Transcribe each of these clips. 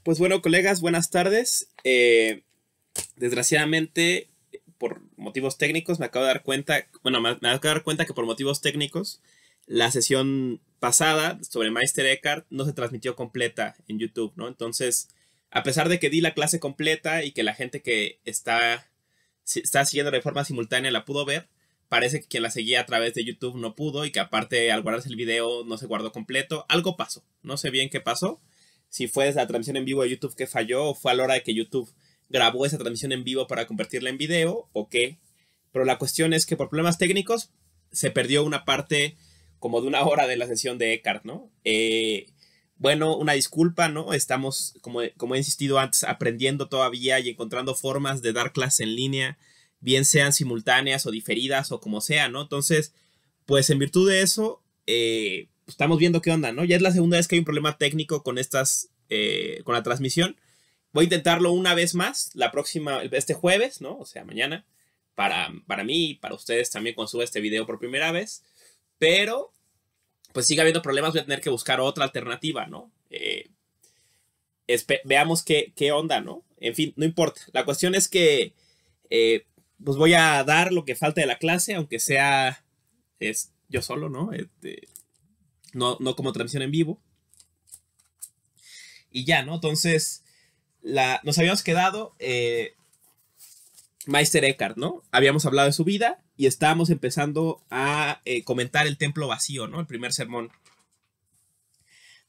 Pues bueno, colegas, buenas tardes. Desgraciadamente, por motivos técnicos, me acabo de dar cuenta, bueno, me acabo de dar cuenta que por motivos técnicos, la sesión pasada sobre Meister Eckhart no se transmitió completa en YouTube, ¿no? Entonces, a pesar de que di la clase completa y que la gente que está siguiendo de forma simultánea la pudo ver, parece que quien la seguía a través de YouTube no pudo y que aparte al guardarse el video no se guardó completo. Algo pasó, no sé bien qué pasó. Si fue desde la transmisión en vivo de YouTube que falló o fue a la hora de que YouTube grabó esa transmisión en vivo para convertirla en video o qué. Pero la cuestión es que por problemas técnicos se perdió una parte como de una hora de la sesión de Eckhart, ¿no? Bueno, una disculpa, ¿no? Estamos, como he insistido antes, aprendiendo todavía y encontrando formas de dar clases en línea, bien sean simultáneas o diferidas o como sea, ¿no? Entonces, pues en virtud de eso, estamos viendo qué onda, ¿no? Ya es la segunda vez que hay un problema técnico con con la transmisión. Voy a intentarlo una vez más, este jueves, ¿no? O sea, mañana, para mí y para ustedes también cuando suba este video por primera vez. Pero, pues sigue habiendo problemas, voy a tener que buscar otra alternativa, ¿no? Veamos qué onda, ¿no? En fin, no importa. La cuestión es que, pues voy a dar lo que falta de la clase, aunque sea yo solo, ¿no? No como transmisión en vivo. Y ya, ¿no? Entonces, nos habíamos quedado Meister Eckhart, ¿no? Habíamos hablado de su vida y estábamos empezando a comentar el templo vacío, ¿no? El primer sermón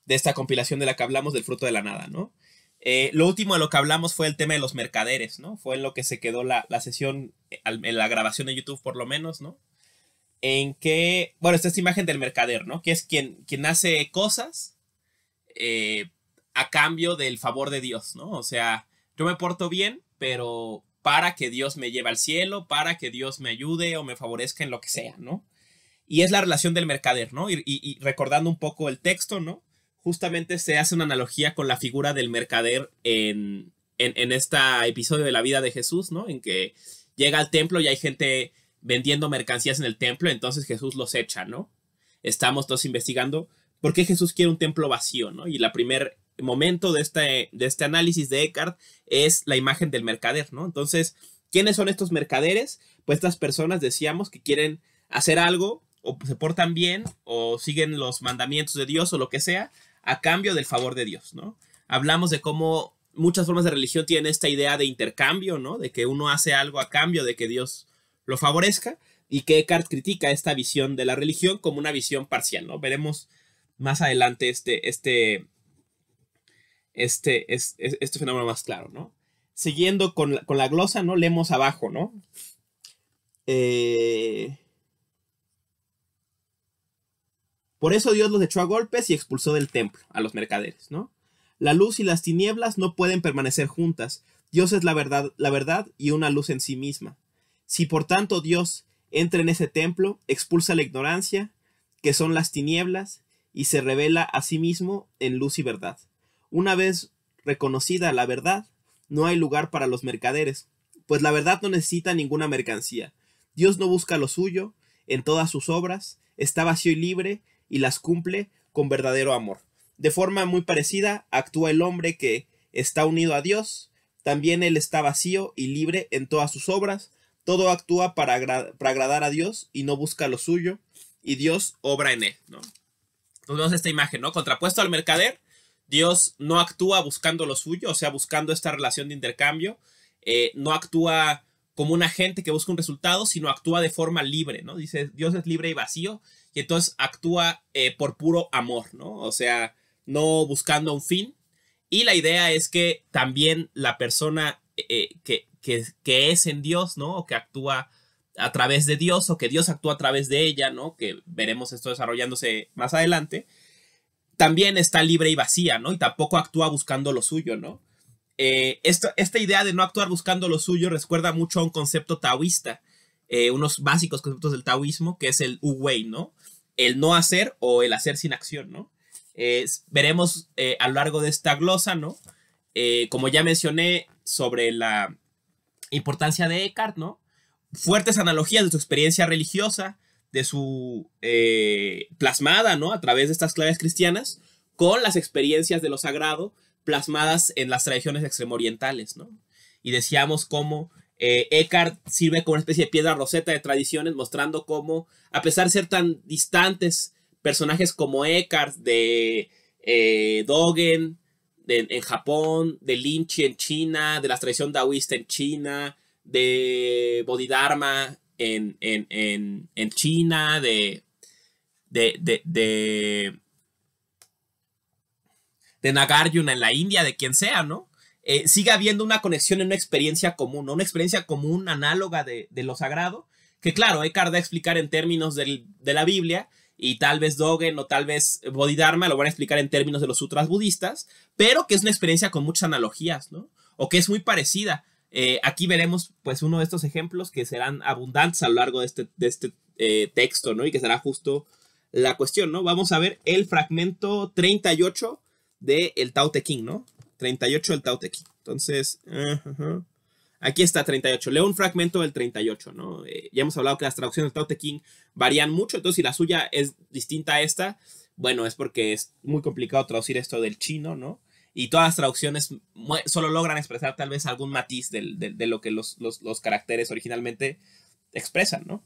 de esta compilación de la que hablamos del fruto de la nada, ¿no? Lo último de lo que hablamos fue el tema de los mercaderes, ¿no? Fue en lo que se quedó la sesión, en la grabación de YouTube por lo menos, ¿no? En que, bueno, esta imagen del mercader, ¿no? Que es quien hace cosas a cambio del favor de Dios, ¿no? O sea, yo me porto bien, pero para que Dios me lleve al cielo, para que Dios me ayude o me favorezca en lo que sea, ¿no? Y es la relación del mercader, ¿no? Y recordando un poco el texto, ¿no? Justamente se hace una analogía con la figura del mercader en este episodio de la vida de Jesús, ¿no? En que llega al templo y hay gente vendiendo mercancías en el templo, entonces Jesús los echa, ¿no? Estamos todos investigando por qué Jesús quiere un templo vacío, ¿no? Y la primer momento de este análisis de Eckhart es la imagen del mercader, ¿no? Entonces, ¿quiénes son estos mercaderes? Pues estas personas, decíamos, que quieren hacer algo o se portan bien o siguen los mandamientos de Dios o lo que sea a cambio del favor de Dios, ¿no? Hablamos de cómo muchas formas de religión tienen esta idea de intercambio, ¿no? De que uno hace algo a cambio de que Dios lo favorezca y que Eckhart critica esta visión de la religión como una visión parcial, ¿no? Veremos más adelante este fenómeno más claro, ¿no? Siguiendo con la glosa, ¿no? Leemos abajo, ¿no? Por eso Dios los echó a golpes y expulsó del templo a los mercaderes, ¿no? La luz y las tinieblas no pueden permanecer juntas. Dios es la verdad y una luz en sí misma. Si por tanto Dios entra en ese templo, expulsa la ignorancia, que son las tinieblas, y se revela a sí mismo en luz y verdad. Una vez reconocida la verdad, no hay lugar para los mercaderes, pues la verdad no necesita ninguna mercancía. Dios no busca lo suyo en todas sus obras, está vacío y libre y las cumple con verdadero amor. De forma muy parecida actúa el hombre que está unido a Dios, también él está vacío y libre en todas sus obras, todo actúa para agradar a Dios y no busca lo suyo, y Dios obra en él, ¿no? Entonces vemos esta imagen, ¿no? Contrapuesto al mercader, Dios no actúa buscando lo suyo, o sea, buscando esta relación de intercambio, no actúa como un agente que busca un resultado, sino actúa de forma libre, ¿no? Dice, Dios es libre y vacío, y entonces actúa por puro amor, ¿no? O sea, no buscando un fin. Y la idea es que también la persona que es en Dios, ¿no? O que actúa a través de Dios, o que Dios actúa a través de ella, ¿no? Que veremos esto desarrollándose más adelante, también está libre y vacía, ¿no? Y tampoco actúa buscando lo suyo, ¿no? Esta idea de no actuar buscando lo suyo recuerda mucho a un concepto taoísta, unos básicos conceptos del taoísmo, que es el Wu Wei, ¿no? El no hacer o el hacer sin acción, ¿no? Veremos a lo largo de esta glosa, ¿no? Como ya mencioné sobre la importancia de Eckhart, ¿no? Fuertes analogías de su experiencia religiosa, de su plasmada, ¿no? A través de estas claves cristianas, con las experiencias de lo sagrado, plasmadas en las tradiciones extremorientales, ¿no? Y decíamos cómo Eckhart sirve como una especie de piedra roseta de tradiciones, mostrando cómo, a pesar de ser tan distantes, personajes como Eckhart, de Dogen en Japón, de Linchi en China, de la tradición taoísta en China, de Bodhidharma en China, de Nagarjuna en la India, de quien sea, ¿no? Sigue habiendo una conexión en una experiencia común, ¿no? Una experiencia común análoga de lo sagrado, que claro, Eckhart da a explicar en términos de la Biblia, y tal vez Dogen o tal vez Bodhidharma lo van a explicar en términos de los sutras budistas, pero que es una experiencia con muchas analogías, ¿no? O que es muy parecida. Aquí veremos pues uno de estos ejemplos que serán abundantes a lo largo de este texto, ¿no? Y que será justo la cuestión, ¿no? Vamos a ver el fragmento 38 del Tao Te Ching, ¿no? 38 del Tao Te Ching. Entonces, aquí está 38. Leo un fragmento del 38, ¿no? Ya hemos hablado que las traducciones del Tao Te Ching varían mucho, entonces si la suya es distinta a esta, bueno, es porque es muy complicado traducir esto del chino, ¿no? Y todas las traducciones solo logran expresar tal vez algún matiz de lo que los caracteres originalmente expresan, ¿no?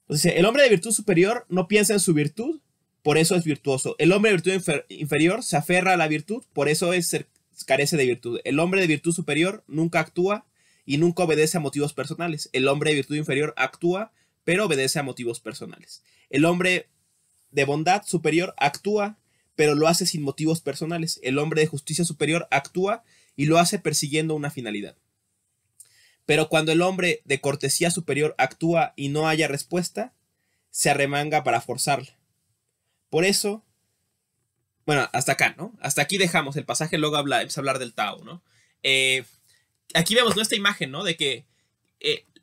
Entonces, el hombre de virtud superior no piensa en su virtud, por eso es virtuoso. El hombre de virtud inferior se aferra a la virtud, por eso carece de virtud. El hombre de virtud superior nunca actúa y nunca obedece a motivos personales. El hombre de virtud inferior actúa, pero obedece a motivos personales. El hombre de bondad superior actúa, pero lo hace sin motivos personales. El hombre de justicia superior actúa y lo hace persiguiendo una finalidad. Pero cuando el hombre de cortesía superior actúa y no haya respuesta, se arremanga para forzarla. Por eso, bueno, hasta acá, ¿no? Hasta aquí dejamos el pasaje, luego empieza a hablar del Tao, ¿no? Aquí vemos, ¿no?, esta imagen, ¿no? De que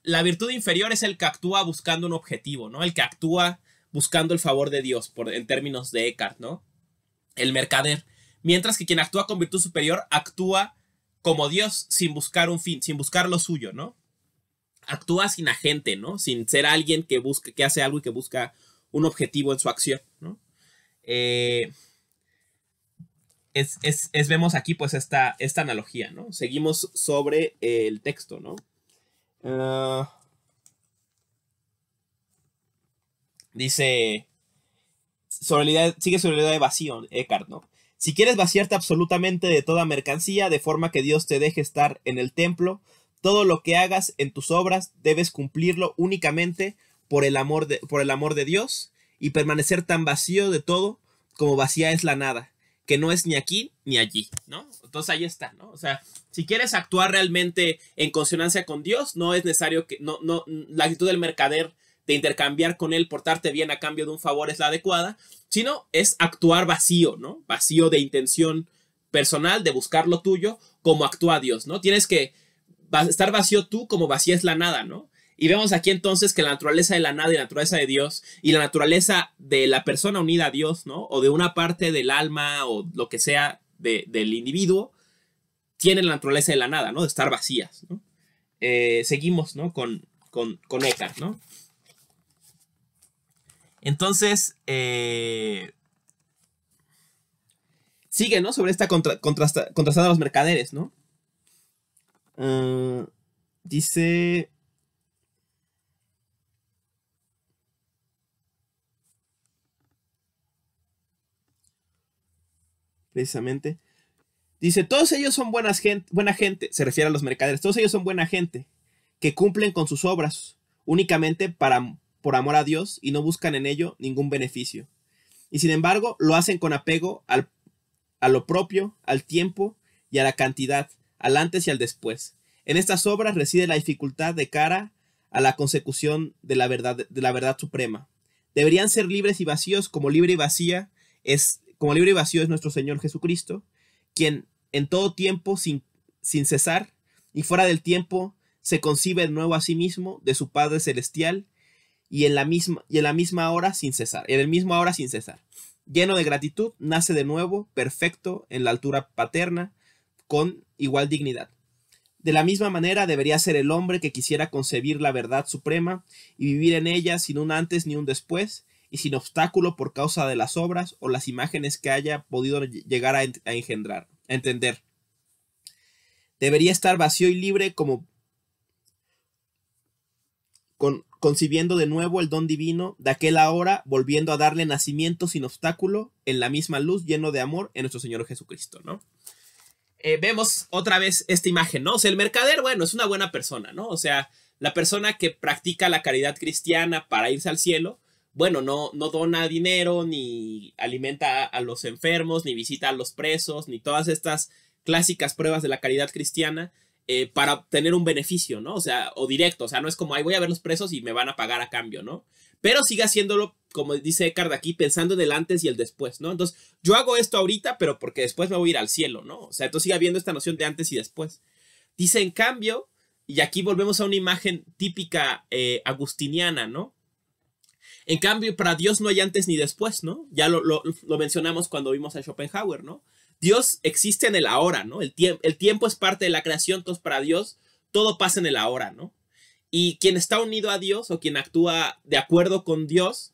la virtud inferior es el que actúa buscando un objetivo, ¿no? El que actúa buscando el favor de Dios, en términos de Eckhart, ¿no? El mercader. Mientras que quien actúa con virtud superior actúa como Dios sin buscar un fin, sin buscar lo suyo, ¿no? Actúa sin agente, ¿no? Sin ser alguien que hace algo y que busca un objetivo en su acción, ¿no? Vemos aquí pues esta analogía, ¿no? Seguimos sobre el texto, ¿no? Dice, sigue sobre la idea de vacío, Eckhart, ¿no? Si quieres vaciarte absolutamente de toda mercancía, de forma que Dios te deje estar en el templo, todo lo que hagas en tus obras debes cumplirlo únicamente por el amor de Dios y permanecer tan vacío de todo como vacía es la nada, que no es ni aquí ni allí, ¿no? Entonces ahí está, ¿no? O sea, si quieres actuar realmente en consonancia con Dios, no es necesario que, la actitud del mercader de intercambiar con él, portarte bien a cambio de un favor es la adecuada, sino es actuar vacío, ¿no? Vacío de intención personal, de buscar lo tuyo, como actúa Dios, ¿no? Tienes que estar vacío tú como vacía es la nada, ¿no? Y vemos aquí entonces que la naturaleza de la nada y la naturaleza de Dios y la naturaleza de la persona unida a Dios, ¿no? O de una parte del alma o lo que sea del individuo, tienen la naturaleza de la nada, ¿no? De estar vacías, ¿no? Seguimos, ¿no? Con Eckhart, ¿no? Entonces, sigue, ¿no? Sobre esta contrastada a los mercaderes, ¿no? Dice... Precisamente. Dice, todos ellos son buena gente, se refiere a los mercaderes, todos ellos son buena gente, que cumplen con sus obras únicamente por amor a Dios y no buscan en ello ningún beneficio. Y sin embargo, lo hacen con apego a lo propio, al tiempo y a la cantidad, al antes y al después. En estas obras reside la dificultad de cara a la consecución de la verdad suprema. Deberían ser libres y vacíos como libre y vacío es nuestro Señor Jesucristo, quien en todo tiempo, sin cesar y fuera del tiempo, se concibe de nuevo a sí mismo, de su Padre Celestial, y en el mismo ahora sin cesar. Lleno de gratitud, nace de nuevo, perfecto, en la altura paterna, con igual dignidad. De la misma manera debería ser el hombre que quisiera concebir la verdad suprema y vivir en ella sin un antes ni un después, y sin obstáculo por causa de las obras o las imágenes que haya podido llegar a entender. Debería estar vacío y libre como concibiendo de nuevo el don divino de aquella hora, volviendo a darle nacimiento sin obstáculo en la misma luz, lleno de amor en nuestro Señor Jesucristo, ¿no? Vemos otra vez esta imagen, ¿no? O sea, el mercader, bueno, es una buena persona, ¿no? O sea, la persona que practica la caridad cristiana para irse al cielo, bueno, no dona dinero, ni alimenta a los enfermos, ni visita a los presos, ni todas estas clásicas pruebas de la caridad cristiana para obtener un beneficio, ¿no? O sea, o directo, o sea, no es como, ay, voy a ver los presos y me van a pagar a cambio, ¿no? Pero sigue haciéndolo, como dice Eckhart aquí, pensando en el antes y el después, ¿no? Entonces, yo hago esto ahorita, pero porque después me voy a ir al cielo, ¿no? O sea, entonces sigue habiendo esta noción de antes y después. Dice, en cambio, y aquí volvemos a una imagen típica agustiniana, ¿no? En cambio, para Dios no hay antes ni después, ¿no? Ya lo mencionamos cuando vimos a Schopenhauer, ¿no? Dios existe en el ahora, ¿no? El tiempo es parte de la creación, entonces para Dios todo pasa en el ahora, ¿no? Y quien está unido a Dios o quien actúa de acuerdo con Dios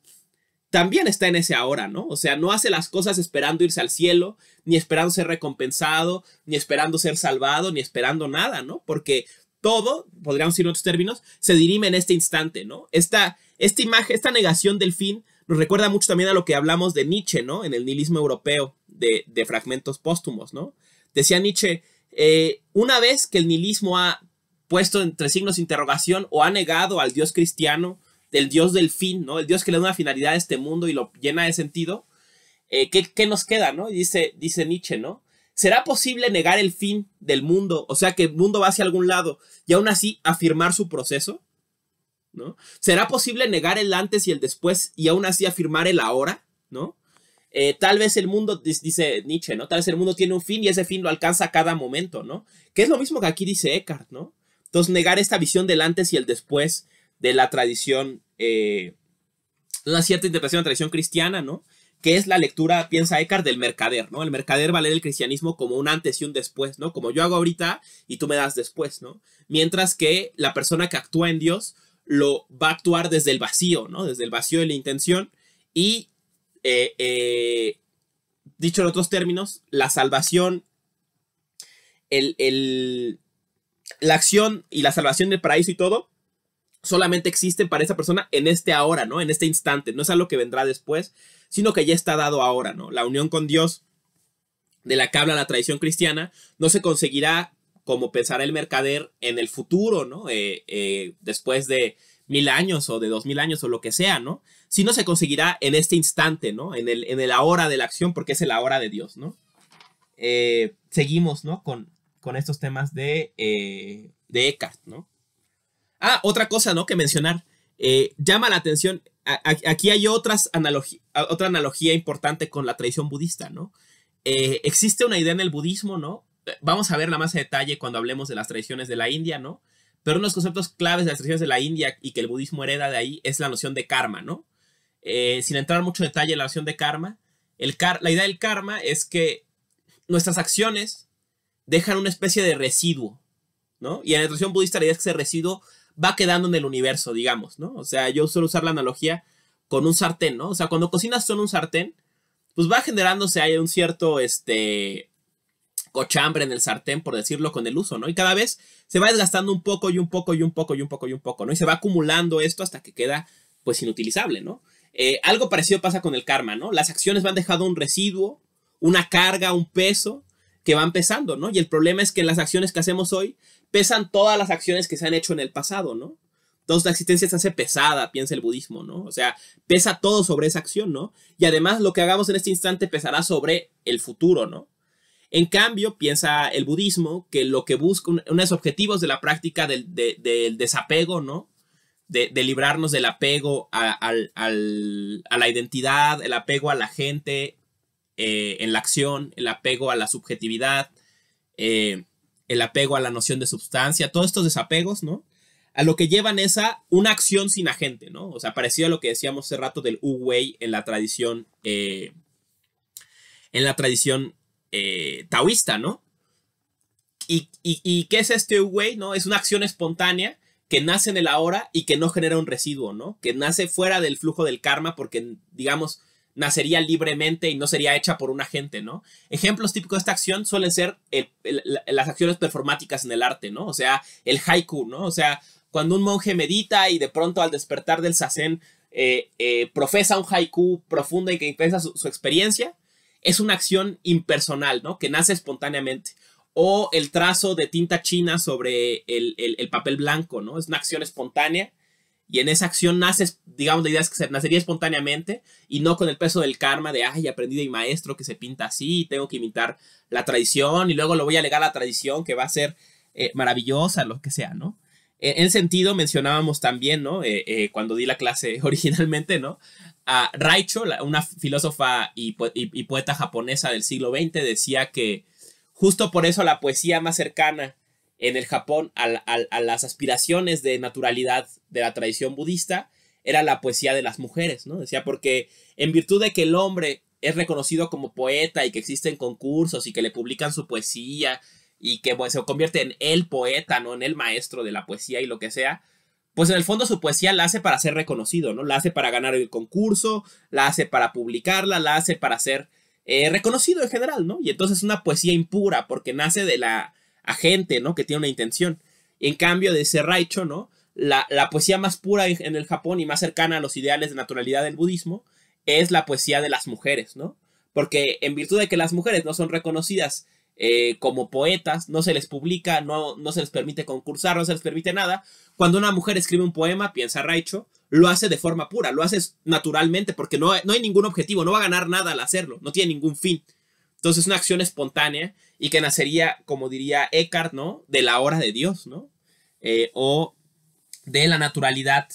también está en ese ahora, ¿no? O sea, no hace las cosas esperando irse al cielo, ni esperando ser recompensado, ni esperando ser salvado, ni esperando nada, ¿no? Porque todo, podríamos decir en otros términos, se dirime en este instante, ¿no? Esta imagen, esta negación del fin nos recuerda mucho también a lo que hablamos de Nietzsche, ¿no? En el nihilismo europeo de fragmentos póstumos, ¿no? Decía Nietzsche, una vez que el nihilismo ha puesto entre signos de interrogación o ha negado al Dios cristiano, del Dios del fin, ¿no? El Dios que le da una finalidad a este mundo y lo llena de sentido, ¿qué nos queda, no? Dice Nietzsche, ¿no? ¿Será posible negar el fin del mundo? O sea, que el mundo va hacia algún lado y aún así afirmar su proceso, ¿no? ¿Será posible negar el antes y el después y aún así afirmar el ahora, ¿no? Tal vez el mundo, dice Nietzsche, ¿no? Tal vez el mundo tiene un fin y ese fin lo alcanza a cada momento, ¿no? Que es lo mismo que aquí dice Eckhart, ¿no? Entonces, negar esta visión del antes y el después de la tradición, una cierta interpretación de la tradición cristiana, ¿no? Que es la lectura, piensa Eckhart, del mercader, ¿no? El mercader va a leer el cristianismo como un antes y un después, ¿no? Como yo hago ahorita y tú me das después, ¿no? Mientras que la persona que actúa en Dios lo va a actuar desde el vacío, ¿no? Desde el vacío de la intención y, dicho en otros términos, la salvación, la acción y la salvación del paraíso y todo solamente existen para esa persona en este ahora, ¿no? En este instante. No es algo que vendrá después, sino que ya está dado ahora, ¿no? La unión con Dios de la que habla la tradición cristiana no se conseguirá como pensará el mercader en el futuro, ¿no? Después de 1000 años o de 2000 años o lo que sea, ¿no? Sino se conseguirá en este instante, ¿no? En el ahora de la acción, porque es el ahora de Dios, ¿no? Seguimos, ¿no? Con estos temas de Eckhart, ¿no? Ah, otra cosa, ¿no? Que mencionar. Llama la atención. Aquí hay otra analogía importante con la tradición budista, ¿no? Existe una idea en el budismo, ¿no? Vamos a verla más a detalle cuando hablemos de las tradiciones de la India, ¿no? Pero uno de los conceptos claves de las tradiciones de la India y que el budismo hereda de ahí es la noción de karma, ¿no? Sin entrar mucho detalle en la noción de karma, la idea del karma es que nuestras acciones dejan una especie de residuo, ¿no? Y en la tradición budista la idea es que ese residuo va quedando en el universo, digamos, ¿no? O sea, yo suelo usar la analogía con un sartén, ¿no? O sea, cuando cocinas con un sartén, pues va generándose ahí un cierto, cochambre en el sartén, por decirlo, con el uso, ¿no? Y cada vez se va desgastando un poco y un poco y un poco y un poco y un poco, ¿no? Y se va acumulando esto hasta que queda, pues, inutilizable, ¿no? Algo parecido pasa con el karma, ¿no? Las acciones van dejando un residuo, una carga, un peso que van pesando, ¿no? Y el problema es que las acciones que hacemos hoy pesan todas las acciones que se han hecho en el pasado, ¿no? Entonces la existencia se hace pesada, piensa el budismo, ¿no? O sea, pesa todo sobre esa acción, ¿no? Y además lo que hagamos en este instante pesará sobre el futuro, ¿no? En cambio, piensa el budismo que lo que busca, uno de los objetivos de la práctica del desapego, ¿no? De librarnos del apego a la identidad, el apego a la gente en la acción, el apego a la subjetividad, el apego a la noción de sustancia, todos estos desapegos, ¿no? A lo que llevan es a una acción sin agente, ¿no? O sea, parecido a lo que decíamos hace rato del Wu Wei en la tradición taoísta, ¿no? ¿Y qué es este Wu Wei, no? Es una acción espontánea que nace en el ahora y que no genera un residuo, ¿no? Que nace fuera del flujo del karma porque, digamos, nacería libremente y no sería hecha por un agente, ¿no? Ejemplos típicos de esta acción suelen ser las acciones performáticas en el arte, ¿no? O sea, el haiku, ¿no? O sea, cuando un monje medita y de pronto al despertar del zazen profesa un haiku profundo y que expresa su experiencia, es una acción impersonal, ¿no? Que nace espontáneamente. O el trazo de tinta china sobre el papel blanco, ¿no? Es una acción espontánea y en esa acción nace, digamos, la idea es que se nacería espontáneamente y no con el peso del karma de, ay, aprendí de mi maestro que se pinta así, tengo que imitar la tradición y luego lo voy a legar a la tradición que va a ser maravillosa, lo que sea, ¿no? En ese sentido mencionábamos también, ¿no? Cuando di la clase originalmente, ¿no? A Raicho, una filósofa y poeta japonesa del siglo XX, decía que justo por eso la poesía más cercana en el Japón a las aspiraciones de naturalidad de la tradición budista era la poesía de las mujeres, ¿no? Decía, porque en virtud de que el hombre es reconocido como poeta y que existen concursos y que le publican su poesía y que bueno, se convierte en el poeta, ¿no? En el maestro de la poesía y lo que sea, pues en el fondo su poesía la hace para ser reconocido, ¿no? La hace para ganar el concurso, la hace para publicarla, la hace para ser reconocido en general, ¿no? Y entonces es una poesía impura porque nace de la agente, ¿no? Que tiene una intención. En cambio de ese Raicho, ¿no? La poesía más pura en el Japón y más cercana a los ideales de naturalidad del budismo es la poesía de las mujeres, ¿no? Porque en virtud de que las mujeres no son reconocidas como poetas, no se les publica, no se les permite concursar, no se les permite nada. Cuando una mujer escribe un poema, piensa Raicho, lo hace de forma pura, lo hace naturalmente porque no hay ningún objetivo, no va a ganar nada al hacerlo, no tiene ningún fin. Entonces es una acción espontánea y que nacería, como diría Eckhart, ¿no? De la hora de Dios, ¿no? O de la naturalidad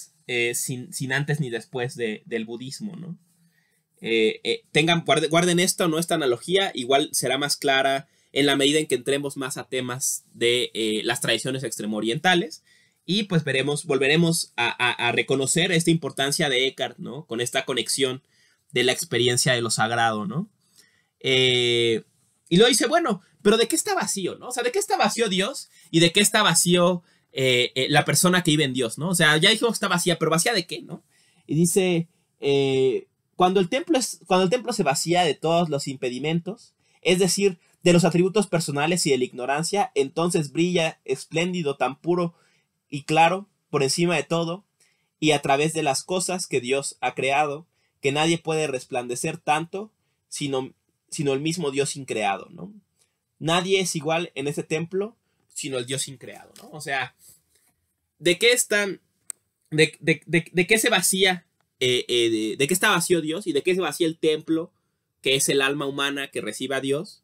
sin antes ni después del budismo, ¿no? Guarden esto, ¿no? Esta analogía igual será más clara en la medida en que entremos más a temas de las tradiciones extremo-orientales y pues volveremos a reconocer esta importancia de Eckhart, ¿no? Con esta conexión de la experiencia de lo sagrado, ¿no? Y luego dice, bueno, pero ¿de qué está vacío, no? O sea, ¿de qué está vacío Dios? ¿Y de qué está vacío la persona que vive en Dios, no? O sea, ya dijimos que está vacía, pero ¿vacía de qué, no? Y dice, cuando el templo se vacía de todos los impedimentos, es decir, de los atributos personales y de la ignorancia, entonces brilla espléndido, tan puro y claro, por encima de todo, y a través de las cosas que Dios ha creado, que nadie puede resplandecer tanto, sino el mismo Dios increado, ¿no? Nadie es igual en ese templo, sino el Dios increado, ¿no? O sea, ¿de qué están, de qué se vacía, de qué está vacío Dios y de qué se vacía el templo, que es el alma humana que recibe a Dios?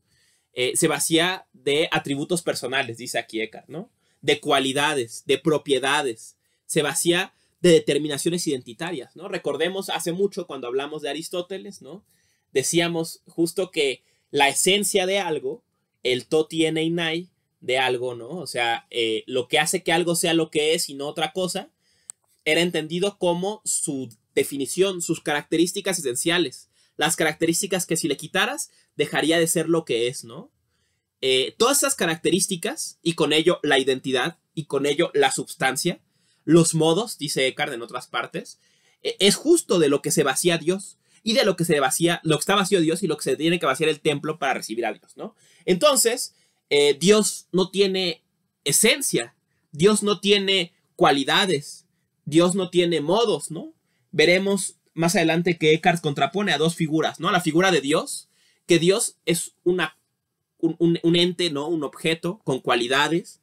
Se vacía de atributos personales, dice aquí Eckhart, ¿no? De cualidades, de propiedades, se vacía de determinaciones identitarias, ¿no? Recordemos hace mucho cuando hablamos de Aristóteles, ¿no? Decíamos justo que la esencia de algo, el toti ene nai de algo, ¿no? O sea, lo que hace que algo sea lo que es y no otra cosa, era entendido como su definición, sus características esenciales, las características que si le quitaras, dejaría de ser lo que es, ¿no? Todas esas características y con ello la identidad y con ello la substancia, los modos, dice Eckhart en otras partes, es justo de lo que se vacía Dios y de lo que está vacío Dios y lo que se tiene que vaciar el templo para recibir a Dios, ¿no? Entonces, Dios no tiene esencia, Dios no tiene cualidades, Dios no tiene modos, ¿no? Veremos más adelante que Eckhart contrapone a dos figuras, ¿no? La figura de Dios, que Dios es un ente, ¿no? Un objeto con cualidades,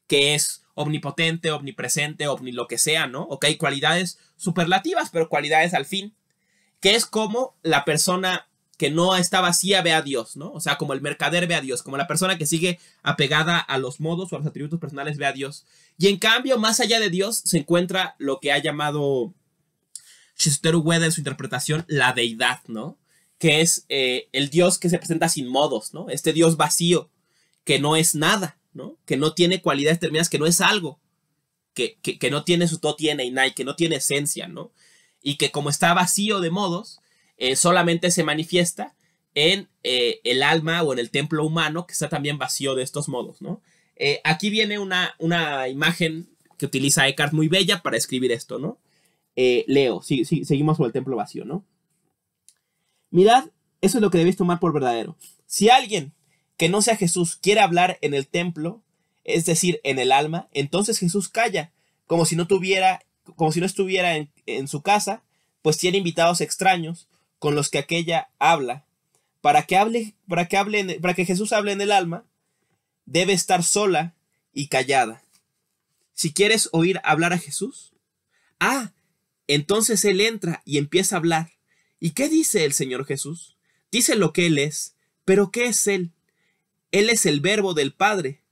que es omnipotente, omnipresente, lo que sea, ¿no? Ok, cualidades superlativas, pero cualidades al fin, que es como la persona que no está vacía ve a Dios, ¿no? O sea, como el mercader ve a Dios, como la persona que sigue apegada a los modos o a los atributos personales ve a Dios. Y en cambio, más allá de Dios, se encuentra lo que ha llamado Shizuteru Ueda en su interpretación la deidad, ¿no? Que es el Dios que se presenta sin modos, ¿no? Este Dios vacío, que no es nada, ¿no? Que no tiene cualidades determinadas, que no es algo, que no tiene su toti ene nai, que no tiene esencia, ¿no? Y que como está vacío de modos, solamente se manifiesta en el alma o en el templo humano, que está también vacío de estos modos, ¿no? Aquí viene una imagen que utiliza Eckhart muy bella para escribir esto, ¿no? Leo, seguimos con el templo vacío, ¿no? Mirad, eso es lo que debéis tomar por verdadero. Si alguien que no sea Jesús quiere hablar en el templo, es decir, en el alma, entonces Jesús calla, como si no estuviera en su casa, pues tiene invitados extraños con los que aquella habla. Para que Jesús hable en el alma, debe estar sola y callada. Si quieres oír hablar a Jesús, entonces él entra y empieza a hablar. ¿Y qué dice el Señor Jesús? Dice lo que él es, pero ¿qué es él? Él es el verbo del Padre.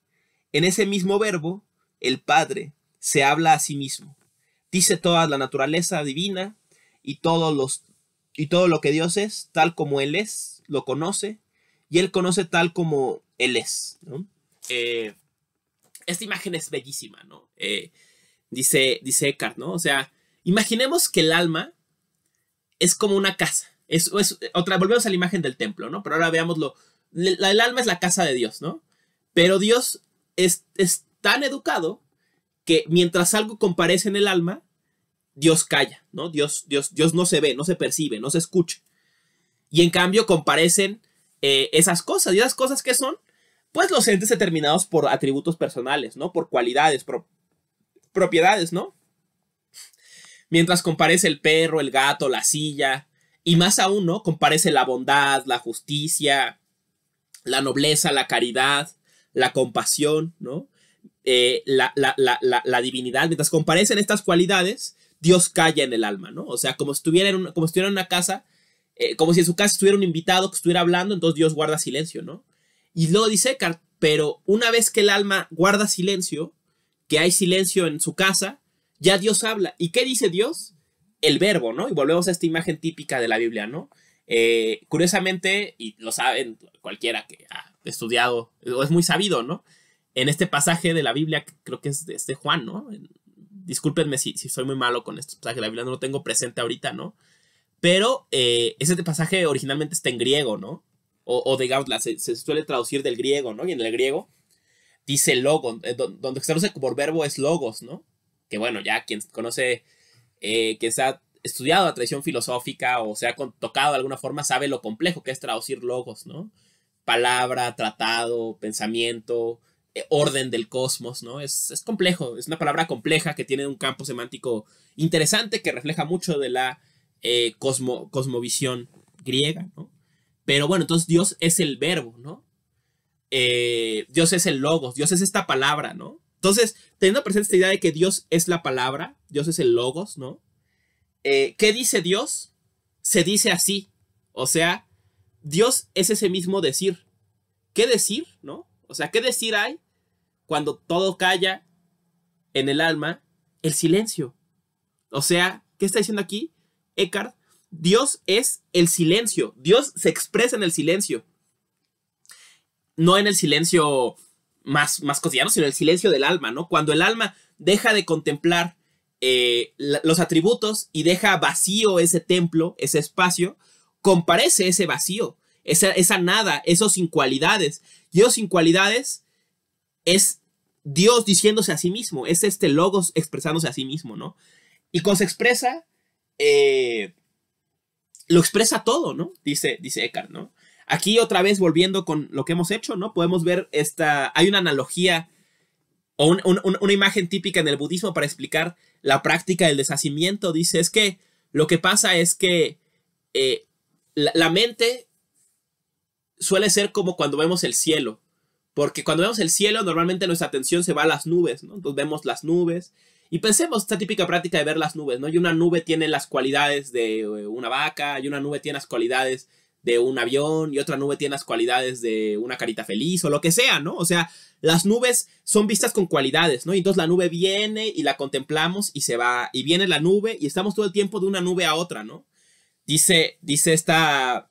En ese mismo verbo, el Padre se habla a sí mismo. Dice toda la naturaleza divina y todo lo que Dios es, tal como Él es, lo conoce, y Él conoce tal como Él es, ¿no? Esta imagen es bellísima, ¿no? Dice Eckhart, ¿no? O sea, imaginemos que el alma es como una casa. Volvemos a la imagen del templo, ¿no? Pero ahora veámoslo. El alma es la casa de Dios, ¿no? Pero Dios es tan educado que mientras algo comparece en el alma, Dios calla, ¿no? Dios no se ve, no se percibe, no se escucha. Y en cambio comparecen esas cosas. ¿Y esas cosas qué son? Pues los entes determinados por atributos personales, ¿no? Por cualidades, propiedades, ¿no? Mientras comparece el perro, el gato, la silla, y más aún, ¿no? Comparece la bondad, la justicia, la nobleza, la caridad, la compasión, ¿no? La divinidad. Mientras comparecen estas cualidades, Dios calla en el alma, ¿no? O sea, como si estuviera en una casa, como si en su casa estuviera un invitado que estuviera hablando, entonces Dios guarda silencio, ¿no? Y luego dice Eckhart, pero una vez que el alma guarda silencio, que hay silencio en su casa, ya Dios habla. ¿Y qué dice Dios? El verbo, ¿no? Y volvemos a esta imagen típica de la Biblia, ¿no? Curiosamente, y lo saben cualquiera que ha estudiado, o es muy sabido, ¿no? En este pasaje de la Biblia, creo que es de Juan, ¿no? Discúlpenme si soy muy malo con este pasaje de la Biblia, no lo tengo presente ahorita, ¿no? Pero este pasaje originalmente está en griego, ¿no? O digamos, se suele traducir del griego, ¿no? Y en el griego dice logos, donde se traduce por verbo es logos, ¿no? Que bueno, ya quien conoce, que se ha estudiado la tradición filosófica o se ha tocado de alguna forma, sabe lo complejo que es traducir logos, ¿no? Palabra, tratado, pensamiento, orden del cosmos, ¿no? Es complejo, es una palabra compleja que tiene un campo semántico interesante que refleja mucho de la cosmovisión griega, ¿no? Pero bueno, entonces Dios es el verbo, ¿no? Dios es el logos, Dios es esta palabra, ¿no? Entonces, teniendo presente esta idea de que Dios es la palabra, Dios es el logos, ¿no? ¿Qué dice Dios? Se dice así, o sea, Dios es ese mismo decir. ¿Qué decir, no? O sea, ¿qué decir hay cuando todo calla en el alma? El silencio. O sea, ¿qué está diciendo aquí Eckhart? Dios es el silencio. Dios se expresa en el silencio. No en el silencio más cotidiano, sino en el silencio del alma, ¿no? Cuando el alma deja de contemplar los atributos y deja vacío ese templo, ese espacio, comparece ese vacío, esa nada, esos sin cualidades. Y esos sin cualidades es Dios diciéndose a sí mismo, es este logos expresándose a sí mismo, ¿no? Y cuando se expresa, lo expresa todo, ¿no? Dice Eckhart, ¿no? Aquí otra vez volviendo con lo que hemos hecho, ¿no? Podemos ver hay una analogía o una imagen típica en el budismo para explicar la práctica del deshacimiento. Dice, es que lo que pasa es que la mente suele ser como cuando vemos el cielo, porque cuando vemos el cielo normalmente nuestra atención se va a las nubes, ¿no? Entonces vemos las nubes y pensemos esta típica práctica de ver las nubes, ¿no? Y una nube tiene las cualidades de una vaca, y una nube tiene las cualidades de un avión, y otra nube tiene las cualidades de una carita feliz o lo que sea, ¿no? O sea, las nubes son vistas con cualidades, ¿no? Y entonces la nube viene y la contemplamos y se va, y viene la nube y estamos todo el tiempo de una nube a otra, ¿no? Dice esta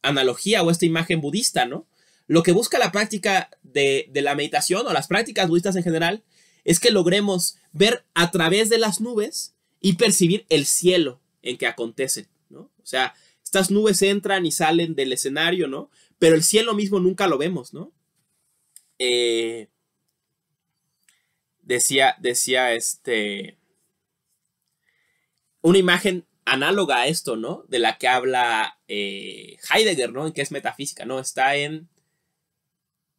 analogía o esta imagen budista, ¿no? Lo que busca la práctica de la meditación o las prácticas budistas en general es que logremos ver a través de las nubes y percibir el cielo en que acontecen, ¿no? O sea, estas nubes entran y salen del escenario, ¿no? Pero el cielo mismo nunca lo vemos, ¿no? Decía una imagen análoga a esto, ¿no? De la que habla Heidegger, ¿no? En qué es metafísica, ¿no? Está en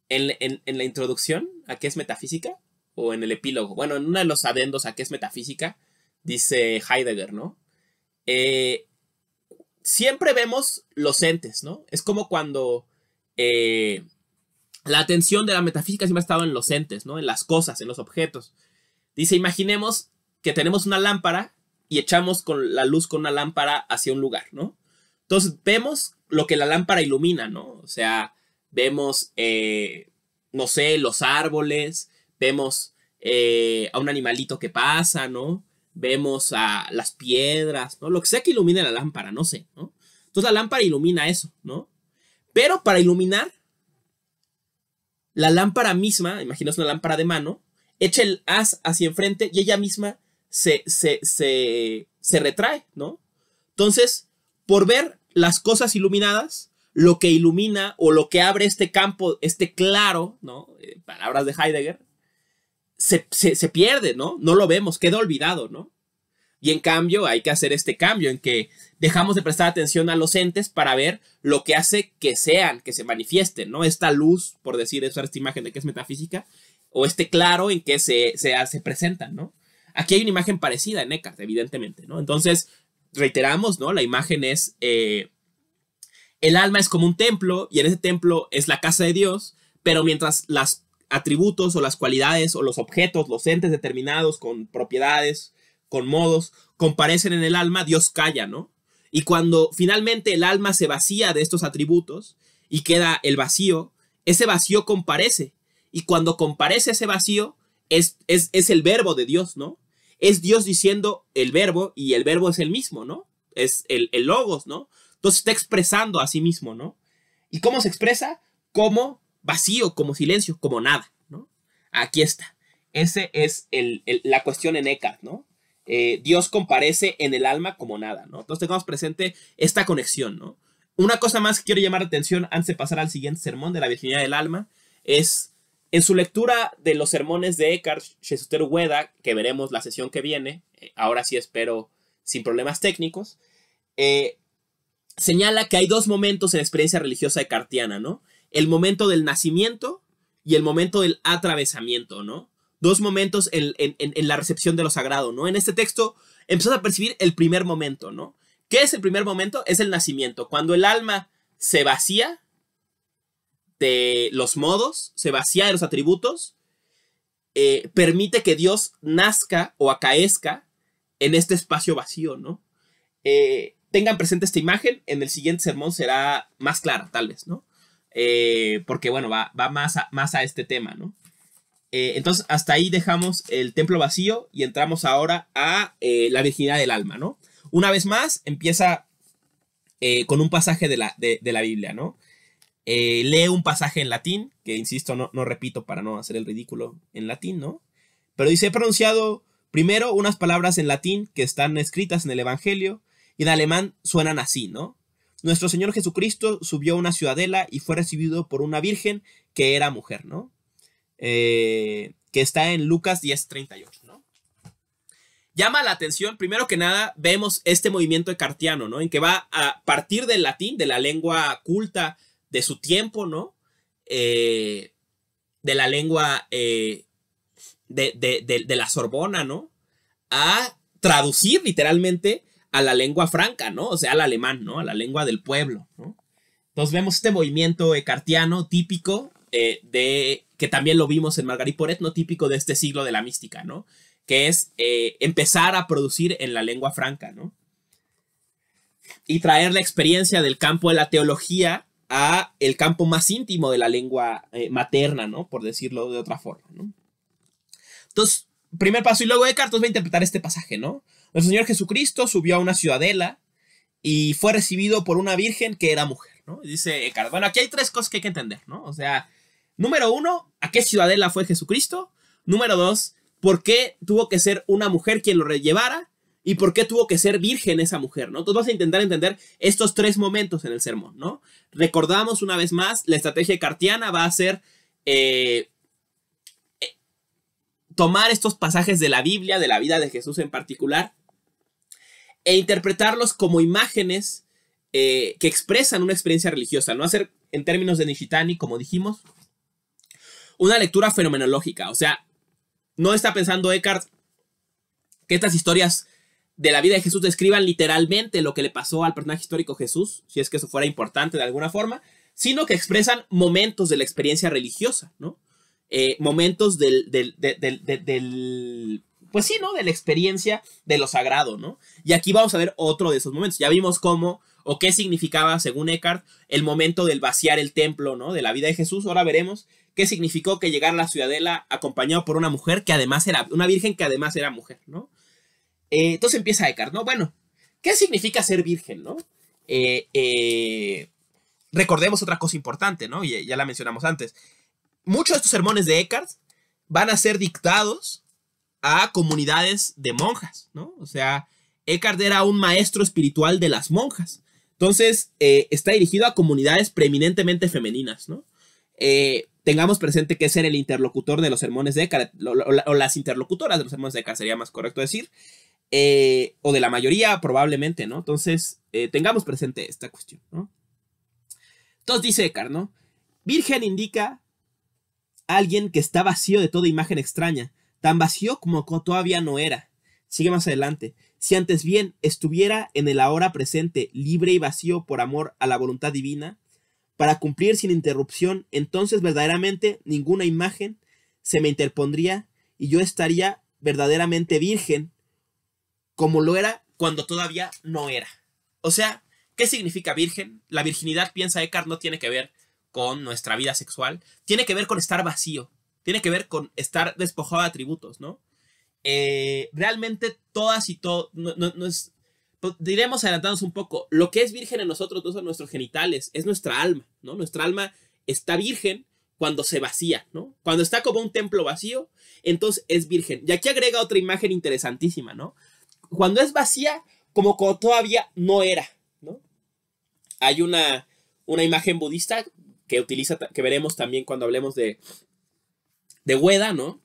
la introducción a qué es metafísica o en el epílogo. Bueno, en uno de los adendos a qué es metafísica, dice Heidegger, ¿no? Siempre vemos los entes, ¿no? Es como cuando la atención de la metafísica siempre ha estado en los entes, ¿no? En las cosas, en los objetos. Dice, imaginemos que tenemos una lámpara y echamos con la luz con una lámpara hacia un lugar, ¿no? Entonces vemos lo que la lámpara ilumina, ¿no? O sea, vemos, no sé, los árboles, vemos a un animalito que pasa, ¿no? Vemos a las piedras, ¿no? Lo que sea que ilumine la lámpara, no sé, ¿no? Entonces la lámpara ilumina eso, ¿no? Pero para iluminar, la lámpara misma, imaginaos una lámpara de mano, echa el haz hacia enfrente y ella misma se retrae, ¿no? Entonces, por ver las cosas iluminadas, lo que ilumina o lo que abre este campo, este claro, ¿no? Palabras de Heidegger, se pierde, ¿no? No lo vemos, queda olvidado, ¿no? Y en cambio hay que hacer este cambio en que dejamos de prestar atención a los entes para ver lo que hace que sean, que se manifiesten, ¿no? Esta luz, por decir, usar esta imagen de que es metafísica, o este claro en que se presentan, ¿no? Aquí hay una imagen parecida en Eckhart, evidentemente, ¿no? Entonces, reiteramos, ¿no? La imagen es, el alma es como un templo y en ese templo es la casa de Dios, pero mientras las atributos o las cualidades o los objetos, los entes determinados con propiedades, con modos, comparecen en el alma, Dios calla, ¿no? Y cuando finalmente el alma se vacía de estos atributos y queda el vacío, ese vacío comparece. Y cuando comparece ese vacío, es el verbo de Dios, ¿no? Es Dios diciendo el verbo y el verbo es el mismo, ¿no? Es el logos, ¿no? Entonces está expresando a sí mismo, ¿no? ¿Y cómo se expresa? Como vacío, como silencio, como nada, ¿no? Aquí está. Esa es la cuestión en Eckhart, ¿no? Dios comparece en el alma como nada, ¿no? Entonces tengamos presente esta conexión, ¿no? Una cosa más que quiero llamar la atención antes de pasar al siguiente sermón de la virginidad del alma es en su lectura de los sermones de Eckhart, Jesús Ueda, que veremos la sesión que viene, ahora sí espero sin problemas técnicos, señala que hay dos momentos en la experiencia religiosa eckartiana, ¿no? El momento del nacimiento y el momento del atravesamiento, ¿no? Dos momentos en la recepción de lo sagrado, ¿no? En este texto empezamos a percibir el primer momento, ¿no? ¿Qué es el primer momento? Es el nacimiento. Cuando el alma se vacía de los modos, se vacía de los atributos, permite que Dios nazca o acaezca en este espacio vacío, ¿no? Tengan presente esta imagen, en el siguiente sermón será más clara, tal vez, ¿no? Porque, bueno, va más a este tema, ¿no? Entonces, hasta ahí dejamos el templo vacío y entramos ahora a la virginidad del alma, ¿no? Una vez más, empieza con un pasaje de la Biblia, ¿no? Lee un pasaje en latín, que insisto, no repito para no hacer el ridículo en latín, ¿no? Pero dice, he pronunciado primero unas palabras en latín que están escritas en el Evangelio y en alemán suenan así, ¿no? Nuestro Señor Jesucristo subió a una ciudadela y fue recibido por una virgen que era mujer, ¿no? Que está en Lucas 10:38, ¿no? Llama la atención, primero que nada, vemos este movimiento eckartiano, ¿no? En que va a partir del latín, de la lengua culta de su tiempo, ¿no? De la lengua de la Sorbona, ¿no? A traducir literalmente a la lengua franca, ¿no? O sea, al alemán, ¿no? A la lengua del pueblo, ¿no? Entonces vemos este movimiento eckartiano típico que también lo vimos en Marguerite Porete, ¿no? Típico de este siglo de la mística, ¿no? Que es empezar a producir en la lengua franca, ¿no? Y traer la experiencia del campo de la teología a el campo más íntimo de la lengua materna, ¿no? Por decirlo de otra forma, ¿no? Entonces, primer paso, y luego Eckhart va a interpretar este pasaje, ¿no? Nuestro Señor Jesucristo subió a una ciudadela y fue recibido por una virgen que era mujer, ¿no? Y dice Eckhart, bueno, aquí hay tres cosas que hay que entender, ¿no? O sea, número uno, ¿a qué ciudadela fue Jesucristo? Número dos, ¿por qué tuvo que ser una mujer quien lo llevara? ¿Y por qué tuvo que ser virgen esa mujer, ¿no? Entonces vas a intentar entender estos tres momentos en el sermón, ¿no? Recordamos una vez más, la estrategia eckartiana va a ser tomar estos pasajes de la Biblia, de la vida de Jesús en particular, e interpretarlos como imágenes que expresan una experiencia religiosa, no hacer, en términos de Nishitani, como dijimos, una lectura fenomenológica. O sea, no está pensando Eckhart que estas historias de la vida de Jesús describan literalmente lo que le pasó al personaje histórico Jesús, si es que eso fuera importante de alguna forma, sino que expresan momentos de la experiencia religiosa, ¿no? Momentos pues sí, ¿no? De la experiencia de lo sagrado, ¿no? Y aquí vamos a ver otro de esos momentos. Ya vimos cómo o qué significaba, según Eckhart, el momento del vaciar el templo, ¿no? De la vida de Jesús. Ahora veremos qué significó que llegara a la ciudadela acompañado por una mujer que además era, una virgen que además era mujer, ¿no? Entonces empieza Eckhart, ¿no? Bueno, ¿qué significa ser virgen, no? Recordemos otra cosa importante, ¿no? Y ya la mencionamos antes. Muchos de estos sermones de Eckhart van a ser dictados a comunidades de monjas, ¿no? O sea, Eckhart era un maestro espiritual de las monjas. Entonces, está dirigido a comunidades preeminentemente femeninas, ¿no? Tengamos presente que es el interlocutor de los sermones de Eckhart, o las interlocutoras de los sermones de Eckhart, sería más correcto decir, o de la mayoría probablemente, ¿no? Entonces, tengamos presente esta cuestión, ¿no? Entonces dice Eckhart, ¿no? Virgen indica a alguien que está vacío de toda imagen extraña, tan vacío como todavía no era. Sigue más adelante. Si antes bien estuviera en el ahora presente, libre y vacío por amor a la voluntad divina, para cumplir sin interrupción, entonces verdaderamente ninguna imagen se me interpondría y yo estaría verdaderamente virgen como lo era cuando todavía no era. O sea, ¿qué significa virgen? La virginidad, piensa Eckhart, no tiene que ver con nuestra vida sexual, tiene que ver con estar vacío, tiene que ver con estar despojado de atributos, ¿no? Realmente todas y todo, no es, diremos adelantándonos un poco, lo que es virgen en nosotros no son nuestros genitales, es nuestra alma, ¿no? Nuestra alma está virgen cuando se vacía, ¿no? Cuando está como un templo vacío, entonces es virgen. Y aquí agrega otra imagen interesantísima, ¿no? Cuando es vacía, como cuando todavía no era, ¿no? Hay una imagen budista que utiliza, que veremos también cuando hablemos de Weda, ¿no?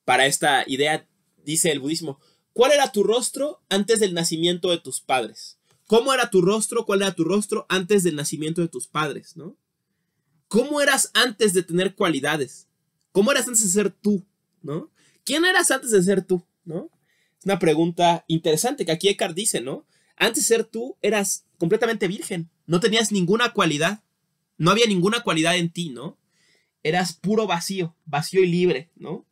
Para esta idea, dice el budismo, ¿cuál era tu rostro antes del nacimiento de tus padres? ¿Cómo era tu rostro? ¿Cuál era tu rostro antes del nacimiento de tus padres, ¿no? ¿Cómo eras antes de tener cualidades? ¿Cómo eras antes de ser tú, ¿no? ¿Quién eras antes de ser tú, ¿no? Es una pregunta interesante que aquí Eckhart dice, ¿no? Antes de ser tú eras completamente virgen, no tenías ninguna cualidad, no había ninguna cualidad en ti, ¿no? Eras puro vacío, vacío y libre, ¿no?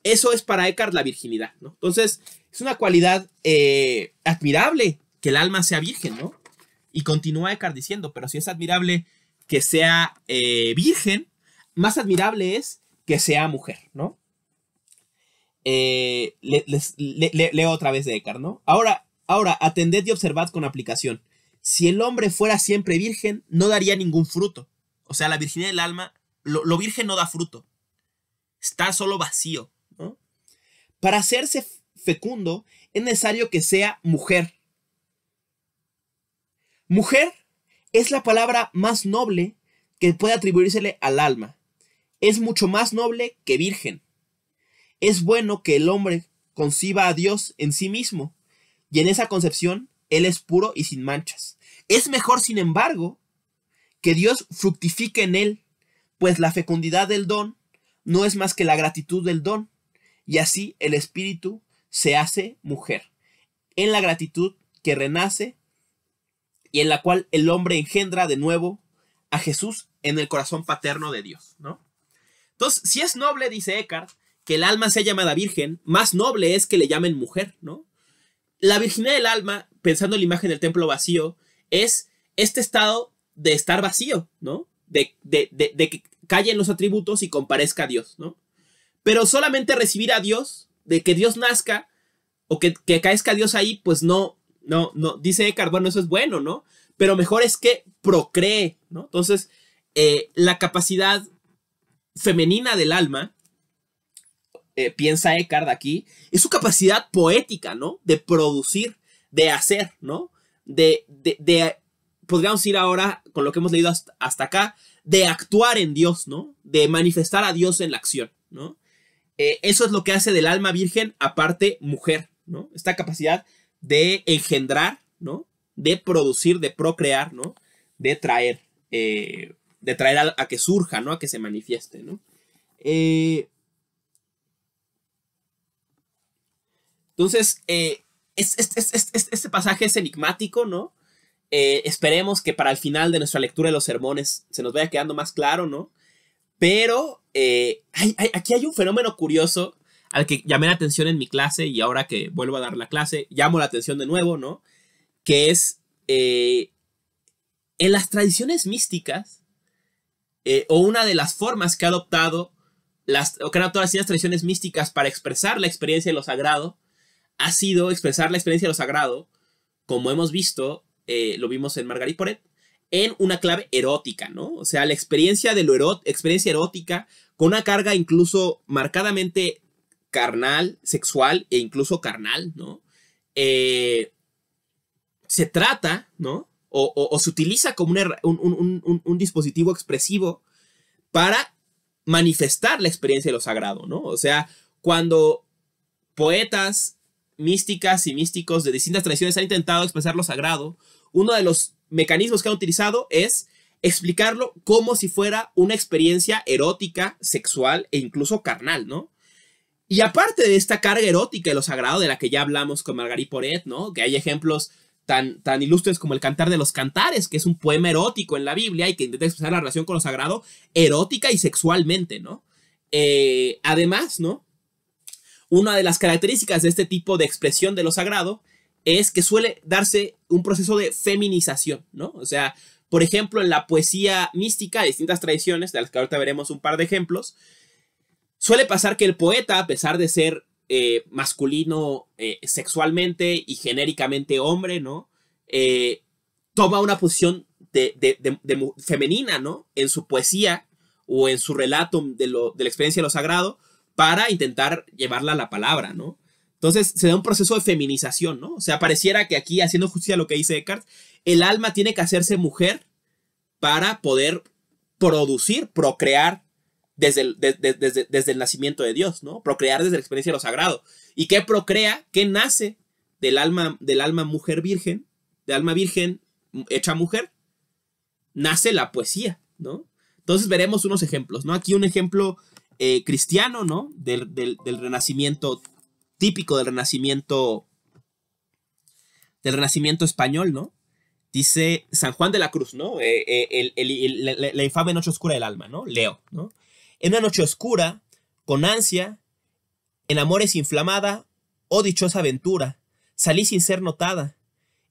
Eso es para Eckhart la virginidad, ¿no? Entonces, es una cualidad admirable que el alma sea virgen, ¿no? Y continúa Eckhart diciendo, pero si es admirable que sea virgen, más admirable es que sea mujer, ¿no? Leo otra vez de Eckhart, ¿no? Ahora, atended y observad con aplicación. Si el hombre fuera siempre virgen, no daría ningún fruto. O sea, la virginidad del alma, lo virgen no da fruto. Está solo vacío, ¿no? Para hacerse fecundo, es necesario que sea mujer. Mujer es la palabra más noble que puede atribuírsele al alma. Es mucho más noble que virgen. Es bueno que el hombre conciba a Dios en sí mismo, y en esa concepción él es puro y sin manchas. Es mejor, sin embargo, que Dios fructifique en él, pues la fecundidad del don no es más que la gratitud del don, y así el espíritu se hace mujer, en la gratitud que renace y en la cual el hombre engendra de nuevo a Jesús en el corazón paterno de Dios, ¿no? Entonces, si es noble, dice Eckhart, que el alma sea llamada virgen, más noble es que le llamen mujer, ¿no? La virginidad del alma, pensando en la imagen del templo vacío, es este estado de estar vacío, ¿no? De que callen los atributos y comparezca a Dios, ¿no? Pero solamente recibir a Dios, de que Dios nazca, o que caezca Dios ahí, pues no, dice Eckhart, bueno, eso es bueno, ¿no? Pero mejor es que procree, ¿no? Entonces, la capacidad femenina del alma, piensa Eckhart aquí, es su capacidad poética, ¿no? De producir, de hacer, ¿no? Podríamos ir ahora, con lo que hemos leído hasta acá, de actuar en Dios, ¿no? De manifestar a Dios en la acción, ¿no? Eso es lo que hace del alma virgen, aparte mujer, ¿no? Esta capacidad de engendrar, ¿no? De producir, de procrear, ¿no? De traer a que surja, ¿no? A que se manifieste, ¿no? Entonces, este pasaje es enigmático, ¿no? Esperemos que para el final de nuestra lectura de los sermones se nos vaya quedando más claro, ¿no? Pero aquí hay un fenómeno curioso al que llamé la atención en mi clase y ahora que vuelvo a dar la clase, llamo la atención de nuevo, ¿no? Que es en las tradiciones místicas o una de las formas que ha adoptado las tradiciones místicas para expresar la experiencia de lo sagrado ha sido expresar la experiencia de lo sagrado, como hemos visto, lo vimos en Marguerite Porete, en una clave erótica, ¿no? O sea, la experiencia de experiencia erótica con una carga incluso marcadamente carnal, sexual e incluso carnal, ¿no? Se trata, ¿no? O se utiliza como un dispositivo expresivo para manifestar la experiencia de lo sagrado, ¿no? O sea, cuando poetas místicas y místicos de distintas tradiciones han intentado expresar lo sagrado, uno de los mecanismos que han utilizado es explicarlo como si fuera una experiencia erótica, sexual e incluso carnal, ¿no? Y aparte de esta carga erótica de lo sagrado de la que ya hablamos con Marguerite Porete, ¿no? Que hay ejemplos tan ilustres como el Cantar de los Cantares, que es un poema erótico en la Biblia y que intenta expresar la relación con lo sagrado erótica y sexualmente, ¿no? Además, ¿no? Una de las características de este tipo de expresión de lo sagrado es que suele darse un proceso de feminización, ¿no? O sea, por ejemplo, en la poesía mística de distintas tradiciones, de las que ahorita veremos un par de ejemplos, suele pasar que el poeta, a pesar de ser masculino sexualmente y genéricamente hombre, ¿no? Toma una posición de femenina, ¿no? En su poesía o en su relato de la experiencia de lo sagrado para intentar llevarla a la palabra, ¿no? Entonces se da un proceso de feminización, ¿no? O sea, pareciera que aquí, haciendo justicia a lo que dice Eckhart, el alma tiene que hacerse mujer para poder producir, procrear desde el nacimiento de Dios, ¿no? Procrear desde la experiencia de lo sagrado. ¿Y qué procrea? ¿Qué nace del alma mujer virgen, del alma virgen hecha mujer? Nace la poesía, ¿no? Entonces veremos unos ejemplos, ¿no? Aquí un ejemplo cristiano, ¿no? Del renacimiento, típico del renacimiento español, ¿no? Dice San Juan de la Cruz, ¿no? La infame noche oscura del alma, ¿no? Leo, ¿no? En una noche oscura, con ansia, en amores inflamada, oh dichosa aventura, salí sin ser notada,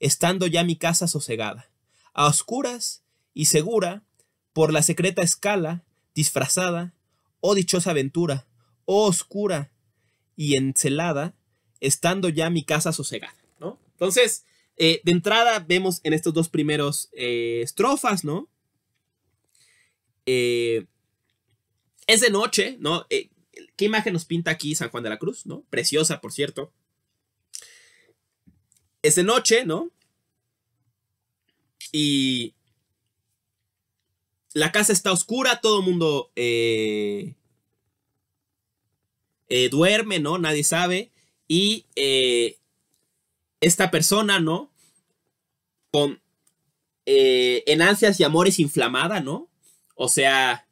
estando ya mi casa sosegada. A oscuras y segura, por la secreta escala, disfrazada, oh dichosa aventura, oh oscura y encelada, estando ya mi casa sosegada, ¿no? Entonces, de entrada vemos en estos dos primeros estrofas, ¿no? Es de noche, ¿no? ¿Qué imagen nos pinta aquí San Juan de la Cruz, ¿no? Preciosa, por cierto. Es de noche, ¿no? Y la casa está oscura, todo el mundo duerme, ¿no? Nadie sabe. Y esta persona, ¿no? En ansias y amores inflamada, ¿no? O sea,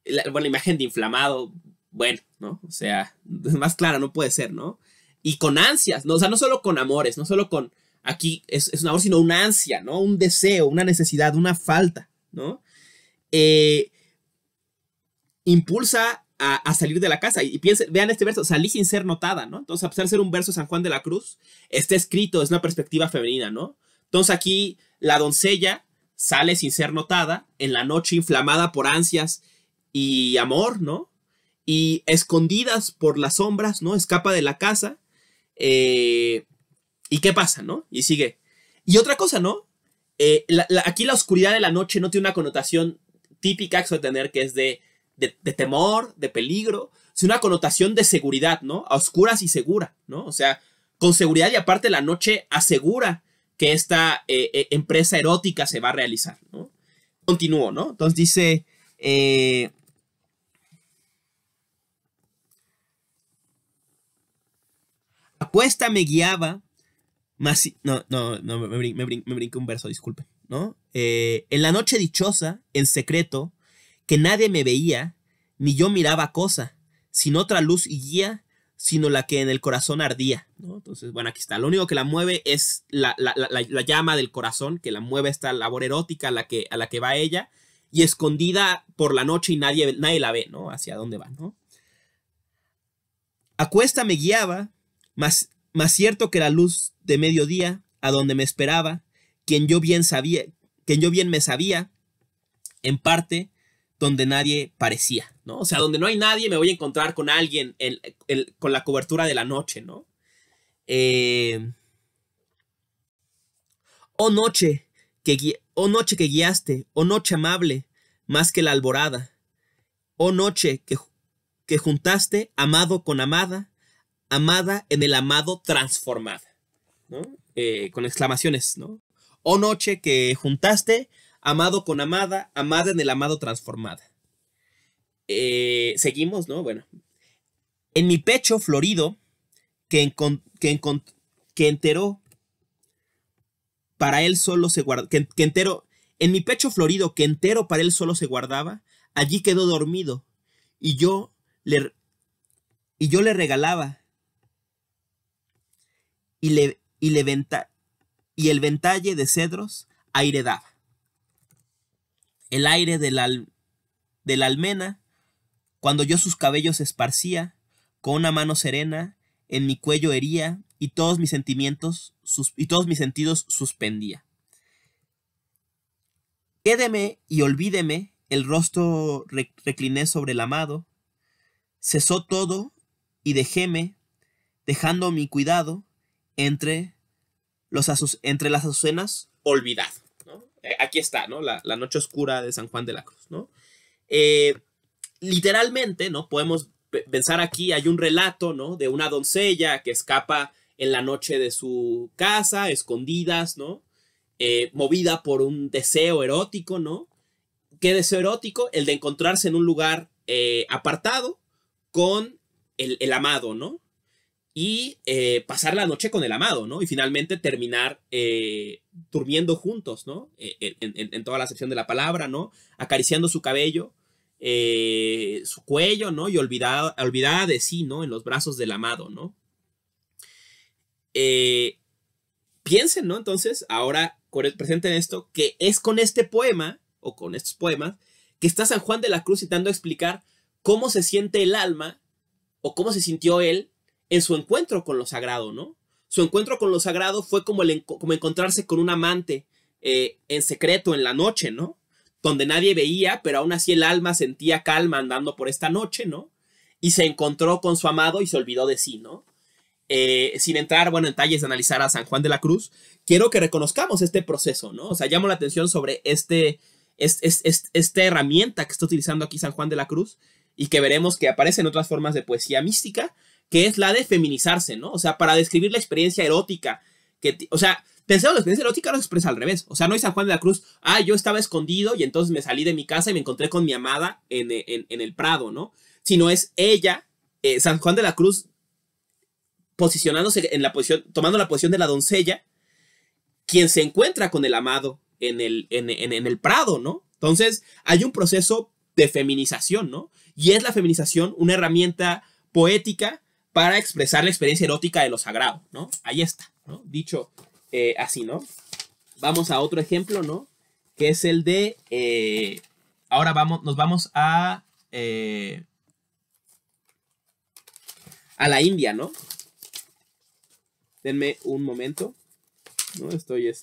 la imagen de inflamado, bueno, ¿no? O sea, más clara no puede ser, ¿no? Y con ansias, ¿no? O sea, no solo con amores, no solo con, aquí es un amor, sino una ansia, ¿no? Un deseo, una necesidad, una falta, ¿no? Impulsa a salir de la casa. Y vean este verso, salí sin ser notada, ¿no? Entonces, a pesar de ser un verso de San Juan de la Cruz, está escrito, es una perspectiva femenina, ¿no? Entonces aquí la doncella sale sin ser notada, en la noche inflamada por ansias y amor, ¿no? Y escondidas por las sombras, ¿no? Escapa de la casa. ¿Y qué pasa, no? Y sigue. Y otra cosa, ¿no? Aquí la oscuridad de la noche no tiene una connotación típica que suele tener, que es de temor, de peligro, sino una connotación de seguridad, ¿no? A oscuras y segura, ¿no? O sea, con seguridad, y aparte la noche asegura que esta empresa erótica se va a realizar, ¿no? Continúo, ¿no? Entonces dice... apuesta me guiaba Me brinqué un verso, disculpen, ¿no? En la noche dichosa, en secreto, que nadie me veía, ni yo miraba cosa, sin otra luz y guía, sino la que en el corazón ardía, ¿no? Entonces, bueno, aquí está. Lo único que la mueve es la llama del corazón, que la mueve esta labor erótica a la que va ella, y escondida por la noche y nadie la ve, ¿no? Hacia dónde va, ¿no? A cuesta me guiaba, más cierto que la luz de mediodía, a donde me esperaba, quien yo bien me sabía, en parte, donde nadie parecía, ¿no? O sea, donde no hay nadie me voy a encontrar con alguien con la cobertura de la noche, ¿no? Oh noche que guiaste, oh noche amable, más que la alborada, oh noche que juntaste amado con amada, amada en el amado transformada, ¿no? Con exclamaciones, ¿no? Oh noche que juntaste amado con amada, amada en el amado transformada. Seguimos, ¿no? Bueno. En mi pecho florido, que enteró para él solo se guardaba, en mi pecho florido, que entero para él solo se guardaba, allí quedó dormido, y yo le regalaba, y el ventalle de cedros aire daba. El aire de la almena, cuando yo sus cabellos esparcía, con una mano serena en mi cuello hería, y todos mis sentidos suspendía. Quédeme y olvídeme, el rostro recliné sobre el amado, cesó todo y dejéme, dejando mi cuidado entre las azucenas olvidado, ¿no? Aquí está, ¿no? La noche oscura de San Juan de la Cruz, ¿no? Literalmente, ¿no? Podemos pensar aquí, hay un relato, ¿no? De una doncella que escapa en la noche de su casa, escondidas, ¿no? Movida por un deseo erótico, ¿no? ¿Qué deseo erótico? El de encontrarse en un lugar apartado con el amado, ¿no? Y pasar la noche con el amado, ¿no? Y finalmente terminar durmiendo juntos, ¿no? En toda la acepción de la palabra, ¿no? Acariciando su cabello, su cuello, ¿no? Y olvidada de sí, ¿no? En los brazos del amado, ¿no? Piensen, ¿no? Entonces, ahora presenten esto, que es con este poema, o con estos poemas, que está San Juan de la Cruz intentando explicar cómo se siente el alma, o cómo se sintió él en su encuentro con lo sagrado, ¿no? Su encuentro con lo sagrado fue como encontrarse con un amante en secreto en la noche, ¿no? Donde nadie veía, pero aún así el alma sentía calma andando por esta noche, ¿no? Y se encontró con su amado y se olvidó de sí, ¿no? Sin entrar, bueno, en detalles de analizar a San Juan de la Cruz, quiero que reconozcamos este proceso, ¿no? O sea, llamo la atención sobre esta herramienta que está utilizando aquí San Juan de la Cruz y que veremos que aparece en otras formas de poesía mística, que es la de feminizarse, ¿no? O sea, para describir la experiencia erótica, o sea, pensemos, la experiencia erótica no se expresa al revés, o sea, no hay San Juan de la Cruz, yo estaba escondido y entonces me salí de mi casa y me encontré con mi amada en el Prado, ¿no? Sino es ella, San Juan de la Cruz, posicionándose en la posición, tomando la posición de la doncella, quien se encuentra con el amado en el Prado, ¿no? Entonces, hay un proceso de feminización, ¿no? Y es la feminización una herramienta poética para expresar la experiencia erótica de lo sagrado, ¿no? Ahí está, ¿no? Dicho así, ¿no? Vamos a otro ejemplo, ¿no? Que es el de, ahora nos vamos a la India, ¿no? Denme un momento, ¿no? Estoy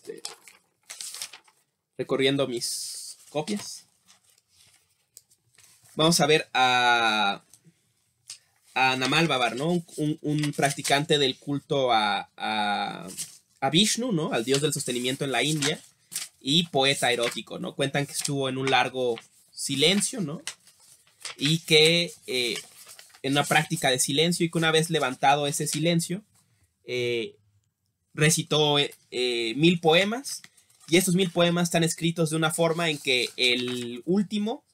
recorriendo mis copias. Vamos a ver a Namal Babar, ¿no? Un practicante del culto a Vishnu, ¿no? Al dios del sostenimiento en la India, y poeta erótico, ¿no? Cuentan que estuvo en un largo silencio, ¿no? Y que en una práctica de silencio, y que una vez levantado ese silencio, recitó 1000 poemas, y estos 1000 poemas están escritos de una forma en que el último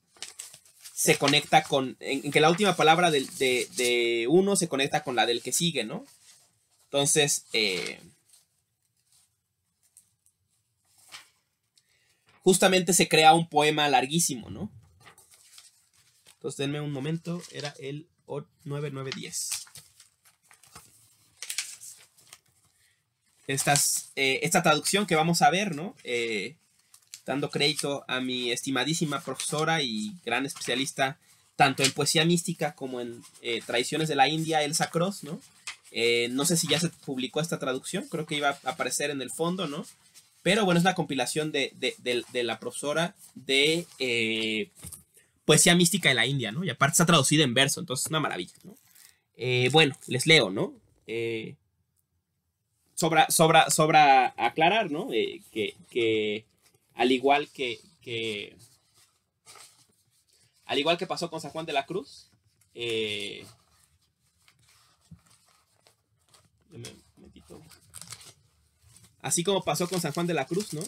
se conecta en que la última palabra de uno se conecta con la del que sigue, ¿no? Entonces, justamente se crea un poema larguísimo, ¿no? Entonces, denme un momento, era el 9910. Esta traducción que vamos a ver, ¿no? Dando crédito a mi estimadísima profesora y gran especialista tanto en poesía mística como en tradiciones de la India, Elsa Cross, ¿no? No sé si ya se publicó esta traducción, creo que iba a aparecer en el fondo, ¿no? Pero bueno, es una compilación de la profesora de poesía mística de la India, ¿no? Y aparte está traducida en verso, entonces es una maravilla, ¿no? Bueno, les leo, ¿no? Sobra aclarar, ¿no? Que al igual que pasó con San Juan de la Cruz, así como pasó con San Juan de la Cruz, ¿no?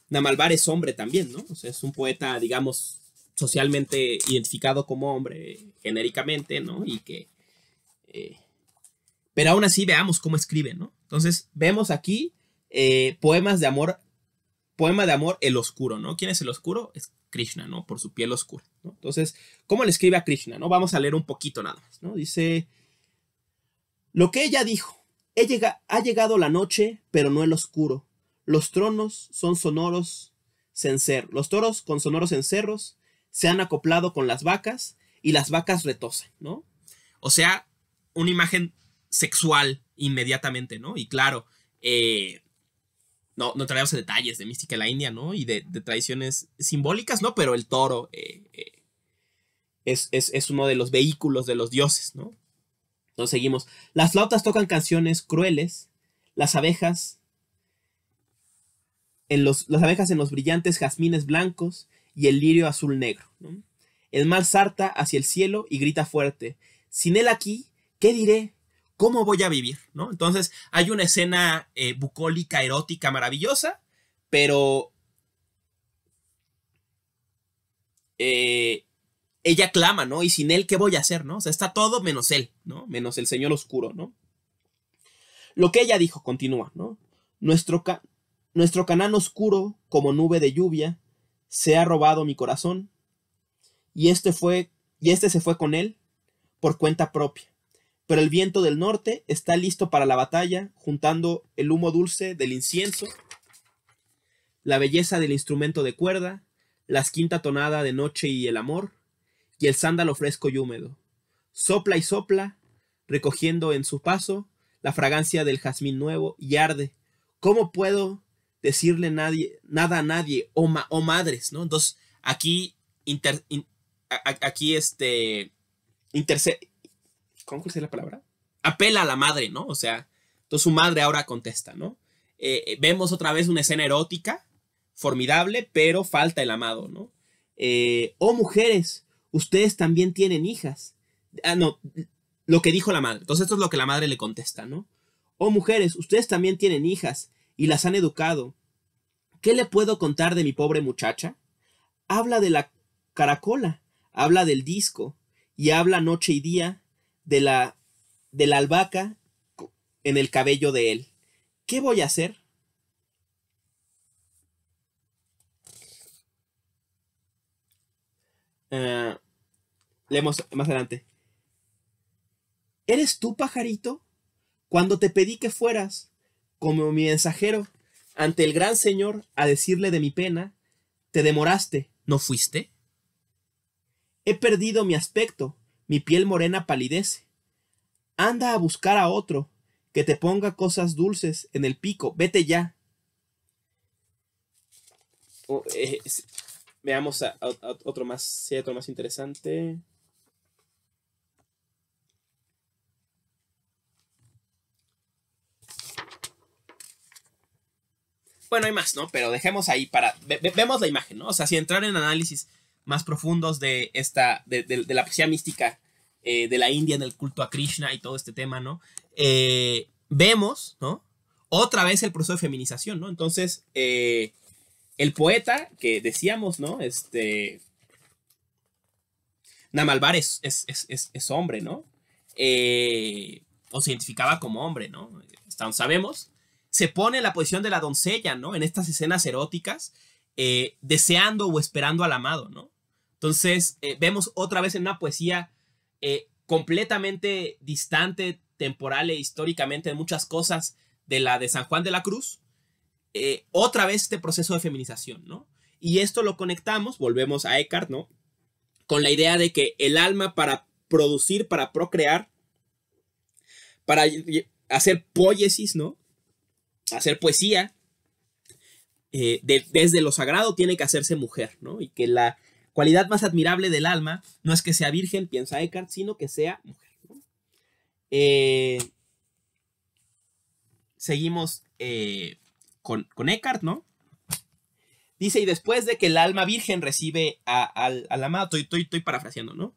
Namalvar es hombre también, ¿no? O sea, es un poeta, digamos, socialmente identificado como hombre, genéricamente, ¿no? Y que... pero aún así veamos cómo escribe, ¿no? Entonces, vemos aquí poemas de amor, poema de amor, el oscuro, ¿no? ¿Quién es el oscuro? Es Krishna, ¿no? Por su piel oscura, ¿no? Entonces, ¿cómo le escribe a Krishna, no? Vamos a leer un poquito nada más, ¿no? Dice, lo que ella dijo, ha llegado la noche, pero no el oscuro. Los tronos son sonoros cencerros. Los toros con sonoros cencerros se han acoplado con las vacas y las vacas retosan, ¿no? O sea, una imagen sexual inmediatamente, ¿no? Y claro, no traemos detalles de mística de la India, ¿no? Y de tradiciones simbólicas, ¿no? Pero el toro es uno de los vehículos de los dioses, ¿no? Entonces seguimos. Las flautas tocan canciones crueles, las abejas en los brillantes jazmines blancos y el lirio azul negro, ¿no? El mar salta hacia el cielo y grita fuerte, sin él aquí, ¿qué diré? ¿Cómo voy a vivir? ¿No? Entonces hay una escena bucólica, erótica, maravillosa, pero ella clama, ¿no? Y sin él, ¿qué voy a hacer? ¿No? O sea, está todo menos él, ¿no? Menos el señor oscuro, ¿no? Lo que ella dijo, continúa, ¿no? Nuestro Canaán oscuro, como nube de lluvia, se ha robado mi corazón, y este se fue con él por cuenta propia. Pero el viento del norte está listo para la batalla, juntando el humo dulce del incienso, la belleza del instrumento de cuerda, la quinta tonada de noche y el amor, y el sándalo fresco y húmedo. Sopla y sopla, recogiendo en su paso la fragancia del jazmín nuevo, y arde. ¿Cómo puedo decirle nada a nadie, oh madres, ¿no? Entonces, aquí ¿cómo es la palabra? Apela a la madre, ¿no? O sea, entonces su madre ahora contesta, ¿no? Vemos otra vez una escena erótica, formidable, pero falta el amado, ¿no? Oh mujeres, ustedes también tienen hijas. No, lo que dijo la madre. Entonces esto es lo que la madre le contesta, ¿no? Oh mujeres, ustedes también tienen hijas y las han educado. ¿Qué le puedo contar de mi pobre muchacha? Habla de la caracola, habla del disco, y habla noche y día de la albahaca en el cabello de él. ¿Qué voy a hacer? Leemos más adelante. ¿Eres tú, pajarito? Cuando te pedí que fueras, como mi mensajero, ante el gran señor a decirle de mi pena, te demoraste, ¿no fuiste? He perdido mi aspecto, mi piel morena palidece. Anda a buscar a otro, que te ponga cosas dulces en el pico, vete ya. Veamos a otro más, si hay otro más interesante. Bueno, hay más, ¿no? Pero dejemos ahí para... vemos la imagen, ¿no? O sea, si entrar en análisis más profundos de la poesía mística de la India en el culto a Krishna y todo este tema, ¿no? Vemos, ¿no? Otra vez el proceso de feminización, ¿no? Entonces, el poeta que decíamos, ¿no? Namalvar es hombre, ¿no? O se identificaba como hombre, ¿no? Hasta donde sabemos, se pone en la posición de la doncella, ¿no? En estas escenas eróticas, deseando o esperando al amado, ¿no? Entonces, vemos otra vez en una poesía completamente distante, temporal e históricamente en muchas cosas de la de San Juan de la Cruz, otra vez este proceso de feminización, ¿no? Y esto lo conectamos, volvemos a Eckhart, ¿no? Con la idea de que el alma para producir, para procrear, para hacer poiesis, ¿no? Hacer poesía, desde lo sagrado tiene que hacerse mujer, ¿no? Y que la cualidad más admirable del alma no es que sea virgen, piensa Eckhart, sino que sea mujer, ¿no? Seguimos con Eckhart, ¿no? Dice, y después de que el alma virgen recibe al amado, estoy parafraseando, ¿no?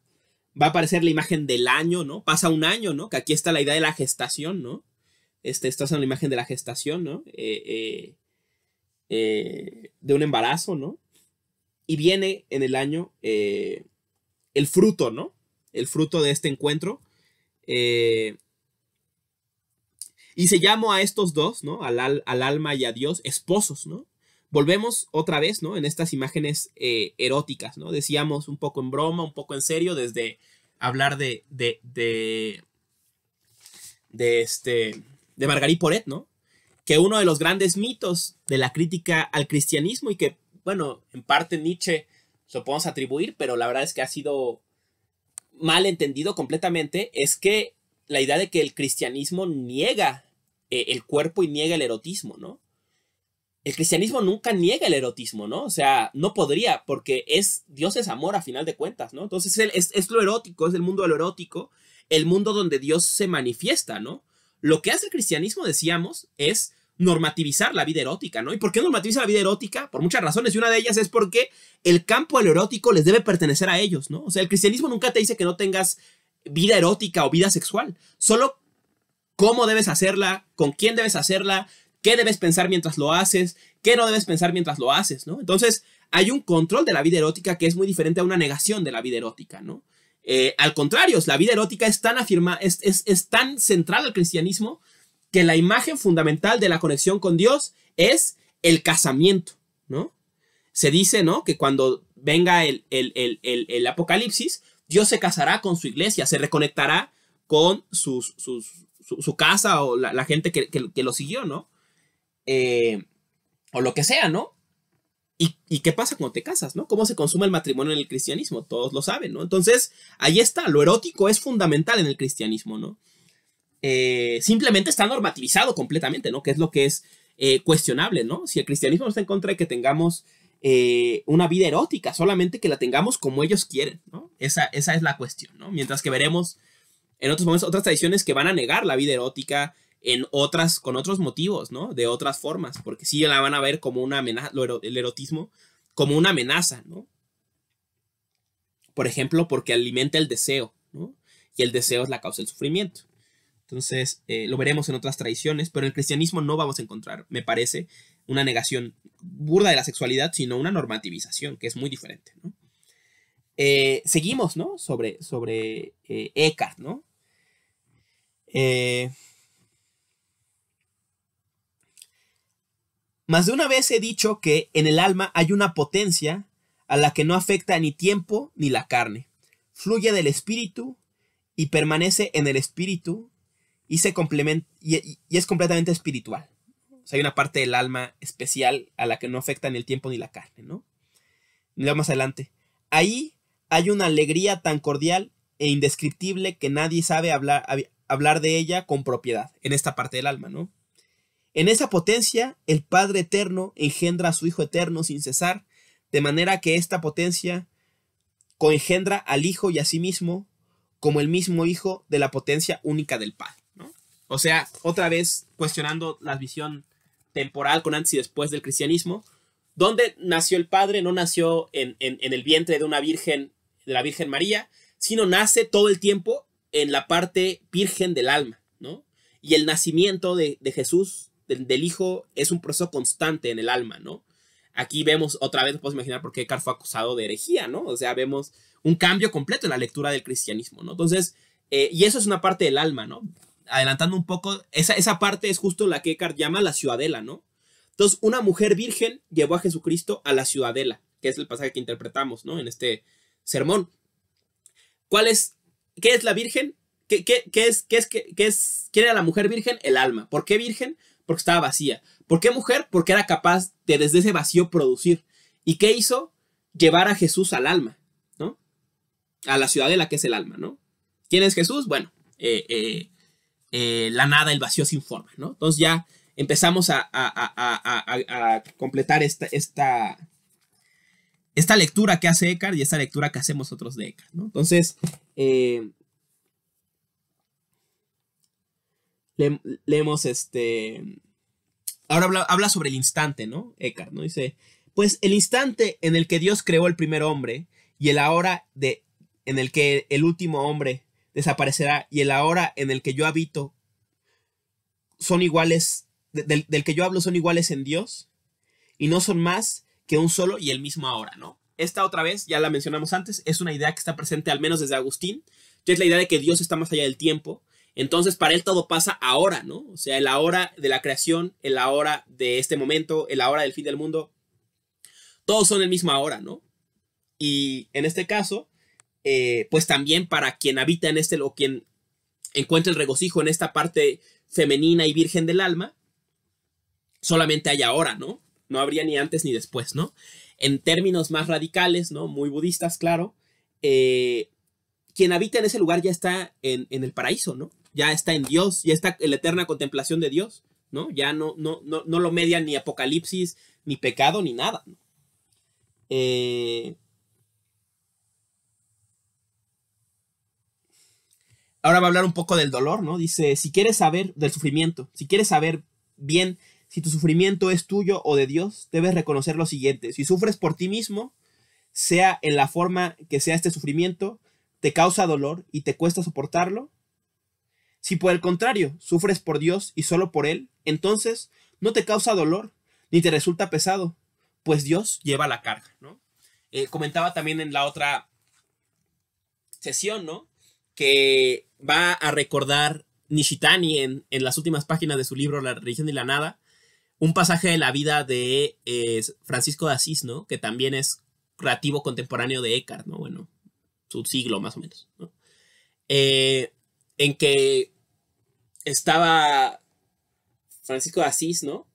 Va a aparecer la imagen del año, ¿no? Pasa un año, ¿no? Que aquí está la idea de la gestación, ¿no? Esta es la imagen de la gestación, ¿no? De un embarazo, ¿no? Y viene en el año el fruto, ¿no? El fruto de este encuentro. Y se llamó a estos dos, ¿no? Al alma y a Dios, esposos, ¿no? Volvemos otra vez, ¿no? En estas imágenes eróticas, ¿no? Decíamos un poco en broma, un poco en serio, desde hablar de Marguerite Porete, ¿no? Que uno de los grandes mitos de la crítica al cristianismo y que, bueno, en parte Nietzsche lo podemos atribuir, pero la verdad es que ha sido mal entendido completamente, es que la idea de que el cristianismo niega el cuerpo y niega el erotismo, ¿no? El cristianismo nunca niega el erotismo, ¿no? O sea, no podría, porque Dios es amor a final de cuentas, ¿no? Entonces es lo erótico, es el mundo de lo erótico, el mundo donde Dios se manifiesta, ¿no? Lo que hace el cristianismo, decíamos, es normativizar la vida erótica, ¿no? ¿Y por qué normativiza la vida erótica? Por muchas razones, y una de ellas es porque el campo del erótico les debe pertenecer a ellos, ¿no? O sea, el cristianismo nunca te dice que no tengas vida erótica o vida sexual, solo cómo debes hacerla, con quién debes hacerla, qué debes pensar mientras lo haces, qué no debes pensar mientras lo haces, ¿no? Entonces, hay un control de la vida erótica que es muy diferente a una negación de la vida erótica, ¿no? Al contrario, la vida erótica es tan es tan central al cristianismo que la imagen fundamental de la conexión con Dios es el casamiento, ¿no? Se dice, ¿no? Que cuando venga el apocalipsis, Dios se casará con su iglesia, se reconectará con su casa o la gente que lo siguió, ¿no? O lo que sea, ¿no? ¿Y qué pasa cuando te casas, no? ¿Cómo se consume el matrimonio en el cristianismo? Todos lo saben, ¿no? Entonces, ahí está, lo erótico es fundamental en el cristianismo, ¿no? Simplemente está normativizado completamente, ¿no? Que es lo que es cuestionable, ¿no? Si el cristianismo no está en contra de que tengamos una vida erótica, solamente que la tengamos como ellos quieren, ¿no? Esa es la cuestión, ¿no? Mientras que veremos en otros momentos otras tradiciones que van a negar la vida erótica con otros motivos, ¿no? De otras formas, porque sí la van a ver como una amenaza, el erotismo como una amenaza, ¿no? Por ejemplo, porque alimenta el deseo, ¿no? Y el deseo es la causa del sufrimiento. Entonces, lo veremos en otras tradiciones, pero en el cristianismo no vamos a encontrar, me parece, una negación burda de la sexualidad, sino una normativización, que es muy diferente, ¿no? Seguimos, ¿no? Sobre Eckhart, ¿no? Más de una vez he dicho que en el alma hay una potencia a la que no afecta ni tiempo ni la carne. Fluye del espíritu y permanece en el espíritu y se complementa y es completamente espiritual. O sea, hay una parte del alma especial a la que no afecta ni el tiempo ni la carne, ¿no? Luego más adelante. Ahí hay una alegría tan cordial e indescriptible que nadie sabe hablar de ella con propiedad, en esta parte del alma, ¿no? En esa potencia, el Padre Eterno engendra a su Hijo Eterno sin cesar, de manera que esta potencia coengendra al Hijo y a sí mismo como el mismo Hijo de la potencia única del Padre, ¿no? O sea, otra vez cuestionando la visión temporal con antes y después del cristianismo. ¿Dónde nació el Padre? No nació en el vientre de una virgen, de la Virgen María, sino nace todo el tiempo en la parte virgen del alma, ¿no? Y el nacimiento de Jesús, del Hijo, es un proceso constante en el alma, ¿no? Aquí vemos otra vez, puedes imaginar por qué Eckhart fue acusado de herejía, ¿no? O sea, vemos un cambio completo en la lectura del cristianismo, ¿no? Entonces, y eso es una parte del alma, ¿no? adelantando un poco, esa parte es justo la que Eckhart llama la ciudadela, ¿no? Entonces, una mujer virgen llevó a Jesucristo a la ciudadela, que es el pasaje que interpretamos, ¿no? En este sermón. ¿Qué es la virgen? ¿Quién era la mujer virgen? El alma. ¿Por qué virgen? Porque estaba vacía. ¿Por qué mujer? Porque era capaz de desde ese vacío producir. ¿Y qué hizo? Llevar a Jesús al alma, ¿no? A la ciudadela, que es el alma, ¿no? ¿Quién es Jesús? Bueno, la nada, el vacío sin forma, ¿no? Entonces ya empezamos a completar esta lectura que hace Eckhart y esta lectura que hacemos nosotros de Eckhart, ¿no? Entonces, leemos ahora habla sobre el instante, ¿no? Eckhart, ¿no? Dice, pues el instante en el que Dios creó el primer hombre y el ahora en el que el último hombre desaparecerá y el ahora en el que yo habito son iguales, del que yo hablo son iguales en Dios y no son más que un solo y el mismo ahora, ¿no? Esta otra vez, ya la mencionamos antes, es una idea que está presente al menos desde Agustín, que es la idea de que Dios está más allá del tiempo. Entonces, para él todo pasa ahora, ¿no? O sea, el ahora de la creación, el ahora de este momento, el ahora del fin del mundo, todos son el mismo ahora, ¿no? Y en este caso, pues también para quien habita en o quien encuentra el regocijo en esta parte femenina y virgen del alma, solamente hay ahora, ¿no? No habría ni antes ni después, ¿no? En términos más radicales, ¿no? Muy budistas, claro, quien habita en ese lugar ya está en el paraíso, ¿no? Ya está en Dios, ya está en la eterna contemplación de Dios, ¿no? Ya no lo median ni apocalipsis, ni pecado, ni nada, ¿no? Ahora va a hablar un poco del dolor, ¿no? Dice, si quieres saber del sufrimiento, si quieres saber bien si tu sufrimiento es tuyo o de Dios, debes reconocer lo siguiente. Si sufres por ti mismo, sea en la forma que sea este sufrimiento, te causa dolor y te cuesta soportarlo. Si por el contrario sufres por Dios y solo por Él, entonces no te causa dolor ni te resulta pesado, pues Dios lleva la carga, ¿no? Comentaba también en la otra sesión, ¿no? Que va a recordar Nishitani en las últimas páginas de su libro La religión y la nada, un pasaje de la vida de Francisco de Asís, ¿no? Que también es creativo contemporáneo de Eckhart, ¿no? Bueno, su siglo más o menos, ¿no? En que estaba Francisco de Asís, ¿no?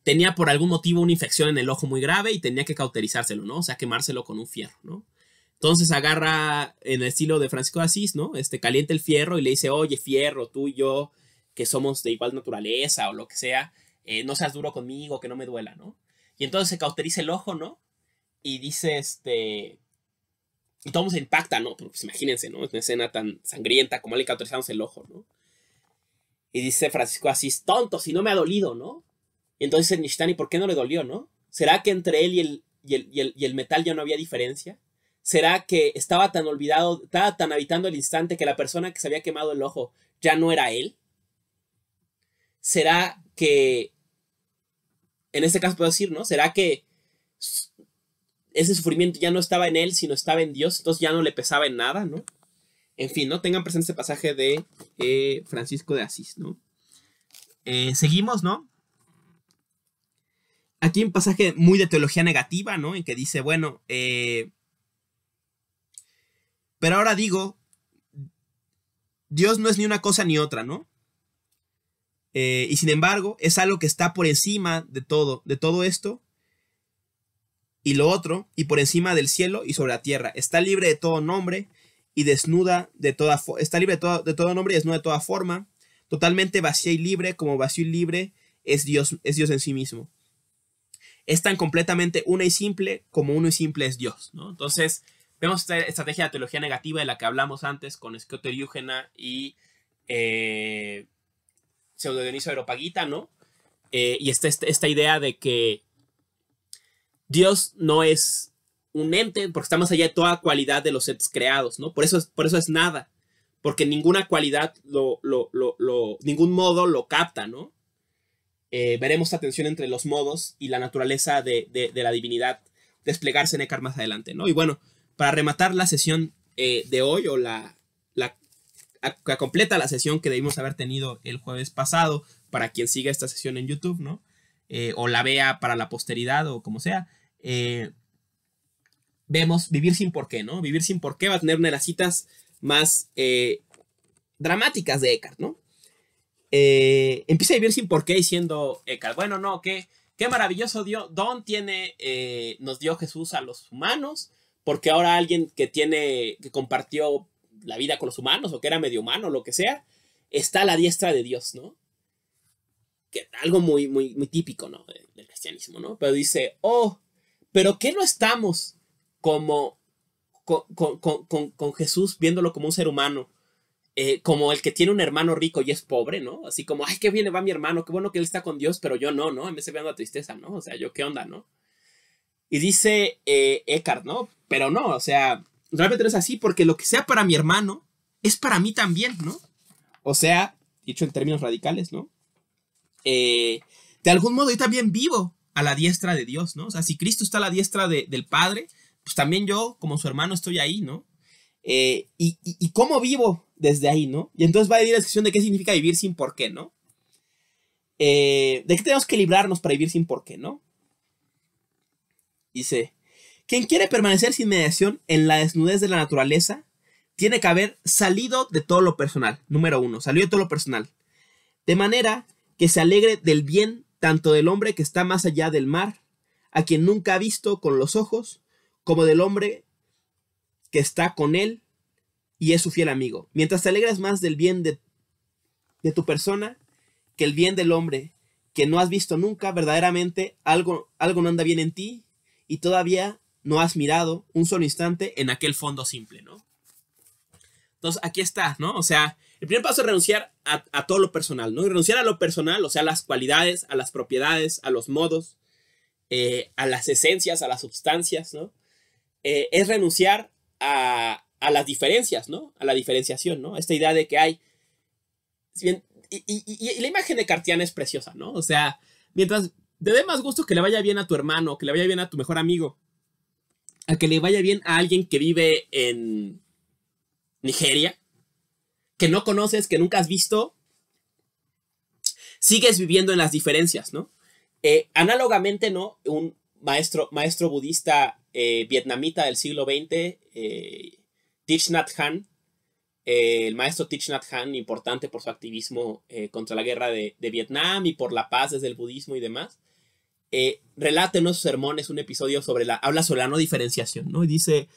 Tenía por algún motivo una infección en el ojo muy grave y tenía que cauterizárselo, ¿no? O sea, quemárselo con un fierro, ¿no? Entonces agarra en el estilo de Francisco de Asís, ¿no? Calienta el fierro y le dice, oye, fierro, tú y yo, que somos de igual naturaleza o lo que sea, no seas duro conmigo, que no me duela, ¿no? Y entonces se cauteriza el ojo, ¿no? Y dice, y todo se impacta, ¿no? Pues imagínense, ¿no? Es una escena tan sangrienta como le cauterizamos el ojo, ¿no? Y dice Francisco de Asís, tonto, si no me ha dolido, ¿no? Y entonces dice Nishitani, ¿por qué no le dolió, no? ¿Será que entre él y el metal ya no había diferencia? ¿Será que estaba tan olvidado, estaba tan habitando el instante que la persona que se había quemado el ojo ya no era él? ¿Será que, en este caso puedo decir, ¿no? ¿Será que ese sufrimiento ya no estaba en él, sino estaba en Dios? Entonces ya no le pesaba en nada, ¿no? En fin, ¿no? Tengan presente este pasaje de Francisco de Asís, ¿no? Seguimos, ¿no? Aquí un pasaje muy de teología negativa, ¿no? En que dice, bueno, pero ahora digo, Dios no es ni una cosa ni otra, ¿no? Y sin embargo, es algo que está por encima de todo esto y lo otro, y por encima del cielo y sobre la tierra. Está libre de todo nombre y desnuda de toda está libre de todo nombre y desnuda de toda forma, totalmente vacía y libre, como vacío y libre es Dios en sí mismo. Es tan completamente una y simple como uno y simple es Dios, ¿no? Entonces, vemos esta estrategia de teología negativa de la que hablamos antes con Scott Eriúgena y Pseudo Dioniso Areopagita, ¿no? Y esta idea de que Dios no es un ente, porque está más allá de toda cualidad de los entes creados, ¿no? Por eso es nada, porque ninguna cualidad, ningún modo lo capta, ¿no? Veremos esta tensión entre los modos y la naturaleza de la divinidad desplegarse en Eckhart más adelante, ¿no? Y bueno, para rematar la sesión de hoy o la que completa la sesión que debimos haber tenido el jueves pasado, para quien siga esta sesión en YouTube, ¿no? O la vea para la posteridad o como sea. Vemos Vivir sin por qué, ¿no? Vivir sin por qué va a tener una de las citas más dramáticas de Eckhart, ¿no? Empieza a vivir sin por qué diciendo Eckhart, bueno, no, qué maravilloso don nos dio Jesús a los humanos, porque ahora alguien que compartió la vida con los humanos, o que era medio humano, lo que sea, está a la diestra de Dios, ¿no? Que, algo muy, muy, muy típico, ¿no? Del cristianismo, ¿no? Pero dice, pero ¿qué no estamos como con Jesús, viéndolo como un ser humano? Como el que tiene un hermano rico y es pobre, ¿no? Así como, ay, qué bien le va a mi hermano, qué bueno que él está con Dios, pero yo no, ¿no? En vez de ver la tristeza, ¿no? O sea, yo, ¿qué onda, no? Y dice Eckhart, ¿no? Pero no, o sea, realmente no es así, porque lo que sea para mi hermano es para mí también, ¿no? O sea, dicho en términos radicales, ¿no? De algún modo yo también vivo a la diestra de Dios, ¿no? O sea, si Cristo está a la diestra del Padre, pues también yo, como su hermano, estoy ahí, ¿no? Y cómo vivo desde ahí, ¿no? Y entonces va a ir la discusión de qué significa vivir sin por qué, ¿no? De qué tenemos que librarnos para vivir sin por qué, ¿no? Dice, quien quiere permanecer sin mediación en la desnudez de la naturaleza, tiene que haber salido de todo lo personal. Número 1, salido de todo lo personal. De manera que se alegre del bien tanto del hombre que está más allá del mar, a quien nunca ha visto con los ojos, como del hombre que está con él y es su fiel amigo. Mientras te alegras más del bien de tu persona que el bien del hombre que no has visto nunca, verdaderamente algo no anda bien en ti y todavía no has mirado un solo instante en aquel fondo simple, ¿no? Entonces aquí está, ¿no? O sea, el primer paso es renunciar a todo lo personal, ¿no? Y renunciar a lo personal, o sea, a las cualidades, a las propiedades, a los modos, a las esencias, a las sustancias, ¿no? Es renunciar a las diferencias, ¿no? A la diferenciación, ¿no? Esta idea de que hay... Y la imagen de Cartiana es preciosa, ¿no? O sea, mientras te dé más gusto que le vaya bien a tu hermano, que le vaya bien a tu mejor amigo, a que le vaya bien a alguien que vive en Nigeria, que no conoces, que nunca has visto, sigues viviendo en las diferencias, ¿no? Análogamente, ¿no? Un maestro budista vietnamita del siglo XX, Thich Nhat Hanh, el maestro Thich Nhat Hanh, importante por su activismo contra la guerra de Vietnam y por la paz desde el budismo y demás, relata en sus sermones un episodio habla sobre la no diferenciación, ¿no? Y dice,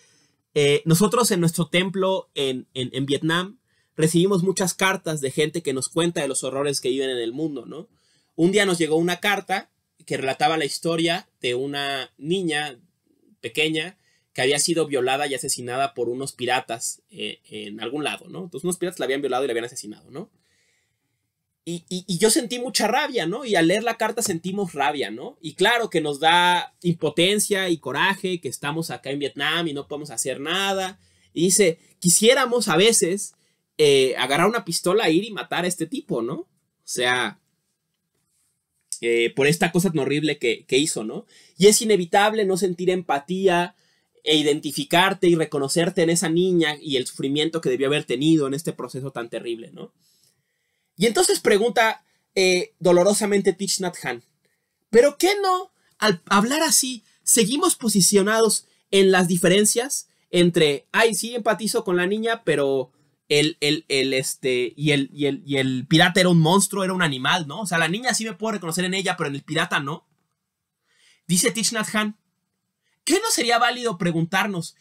nosotros en nuestro templo en Vietnam recibimos muchas cartas de gente que nos cuenta de los horrores que viven en el mundo, ¿no? Un día nos llegó una carta que relataba la historia de una niña pequeña que había sido violada y asesinada por unos piratas en algún lado, ¿no? Entonces unos piratas la habían violado y la habían asesinado, ¿no? Y yo sentí mucha rabia, ¿no? Y al leer la carta sentimos rabia, ¿no? Y claro que nos da impotencia y coraje que estamos acá en Vietnam y no podemos hacer nada. Y dice, quisiéramos a veces agarrar una pistola, ir y matar a este tipo, ¿no? O sea, por esta cosa tan horrible que hizo, ¿no? Y es inevitable no sentir empatía e identificarte y reconocerte en esa niña y el sufrimiento que debió haber tenido en este proceso tan terrible, ¿no? Y entonces pregunta dolorosamente Thich Nhat Hanh, ¿pero qué no, al hablar así, seguimos posicionados en las diferencias entre, ay, sí empatizo con la niña, pero el pirata era un monstruo, era un animal, ¿no? O sea, la niña sí me puedo reconocer en ella, pero en el pirata no. Dice Thich Nhat Hanh, ¿qué no sería válido preguntarnos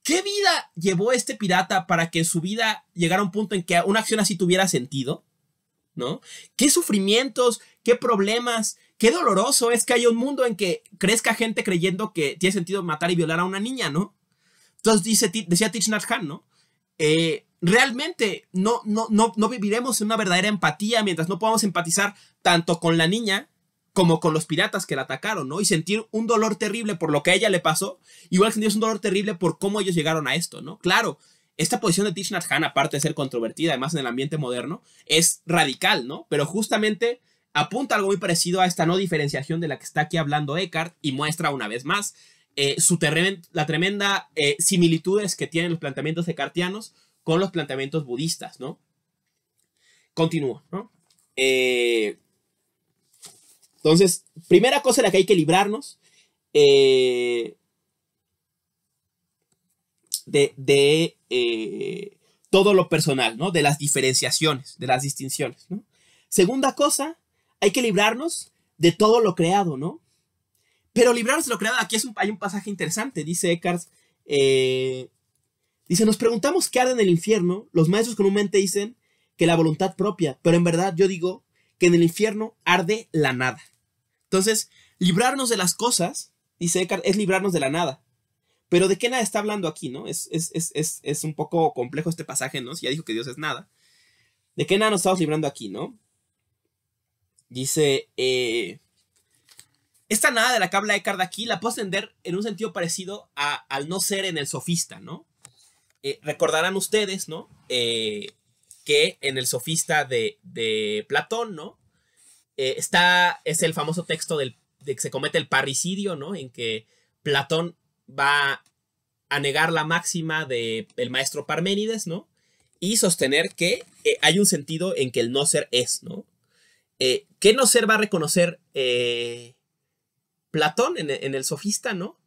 qué vida llevó este pirata para que su vida llegara a un punto en que una acción así tuviera sentido? ¿No? ¿Qué sufrimientos, qué problemas, qué doloroso es que haya un mundo en que crezca gente creyendo que tiene sentido matar y violar a una niña, ¿no? Entonces decía Thich Nhat Hanh, ¿no? Realmente no viviremos en una verdadera empatía mientras no podamos empatizar tanto con la niña como con los piratas que la atacaron, ¿no? Y sentir un dolor terrible por lo que a ella le pasó, igual que sentir un dolor terrible por cómo ellos llegaron a esto, ¿no? Claro, esta posición de Thich Nhat Hanh, aparte de ser controvertida, además en el ambiente moderno, es radical, ¿no? Pero justamente apunta algo muy parecido a esta no diferenciación de la que está aquí hablando Eckhart y muestra una vez más la tremenda similitudes que tienen los planteamientos eckartianos con los planteamientos budistas, ¿no? Continúo, ¿no? Entonces, primera cosa en la que hay que librarnos de todo lo personal, ¿no? De las diferenciaciones, de las distinciones, ¿no? Segunda cosa, hay que librarnos de todo lo creado, ¿no? Pero librarnos de lo creado, aquí hay un pasaje interesante, dice Eckhart, dice, nos preguntamos qué arde en el infierno, los maestros comúnmente dicen que la voluntad propia, pero en verdad yo digo que en el infierno arde la nada. Entonces, librarnos de las cosas, dice Eckhart, es librarnos de la nada. Pero ¿de qué nada está hablando aquí, no? Es un poco complejo este pasaje, ¿no? Si ya dijo que Dios es nada. ¿De qué nada nos estamos librando aquí, no? Dice, esta nada de la que habla Eckhart aquí la puedo entender en un sentido parecido al no ser en el sofista, ¿no? Recordarán ustedes, ¿no? Que en el sofista de Platón, ¿no? Es el famoso texto de que se comete el parricidio, ¿no? En que Platón va a negar la máxima del maestro Parménides, ¿no? Y sostener que hay un sentido en que el no ser es, ¿no? ¿Qué no ser va a reconocer Platón en el sofista, ¿no?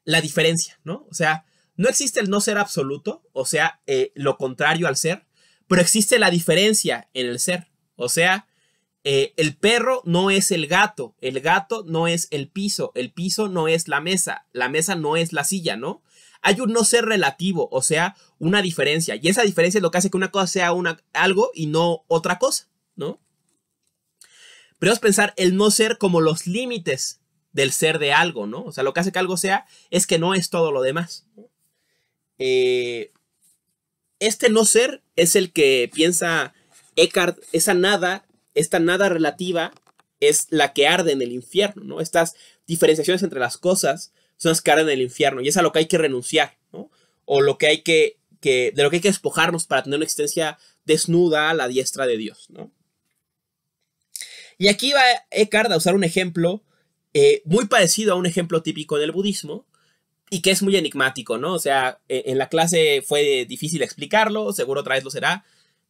La diferencia, ¿no? O sea, no existe el no ser absoluto, o sea, lo contrario al ser, pero existe la diferencia en el ser. O sea, el perro no es el gato no es el piso no es la mesa no es la silla, ¿no? Hay un no ser relativo, o sea, una diferencia. Y esa diferencia es lo que hace que una cosa sea algo y no otra cosa, ¿no? Pero vamos a pensar el no ser como los límites del ser de algo, ¿no? O sea, lo que hace que algo sea es que no es todo lo demás. Este no ser es el que piensa Eckhart, esta nada relativa es la que arde en el infierno, ¿no? Estas diferenciaciones entre las cosas son las que arden en el infierno y es a lo que hay que renunciar, ¿no? O lo que hay de lo que hay que despojarnos para tener una existencia desnuda a la diestra de Dios, ¿no? Y aquí va Eckhart a usar un ejemplo muy parecido a un ejemplo típico del budismo y que es muy enigmático, ¿no? O sea, en la clase fue difícil explicarlo, seguro otra vez lo será,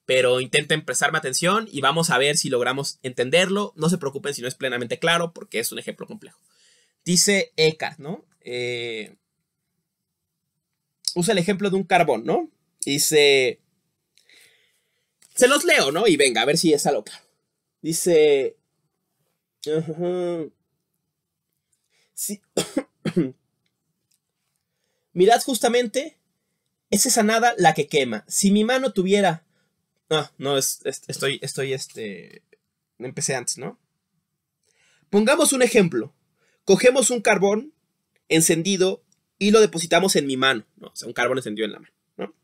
pero intenten prestarme atención y vamos a ver si logramos entenderlo. No se preocupen si no es plenamente claro porque es un ejemplo complejo. Dice Eckhart, ¿no? Usa el ejemplo de un carbón, ¿no? Dice, se los leo, ¿no? Y venga, a ver si es algo claro. Dice, sí. Mirad justamente, es esa nada la que quema. Si mi mano tuviera... empecé antes, ¿no? Pongamos un ejemplo. Cogemos un carbón encendido y lo depositamos en mi mano, ¿no? O sea, un carbón encendido en la mano, ¿no?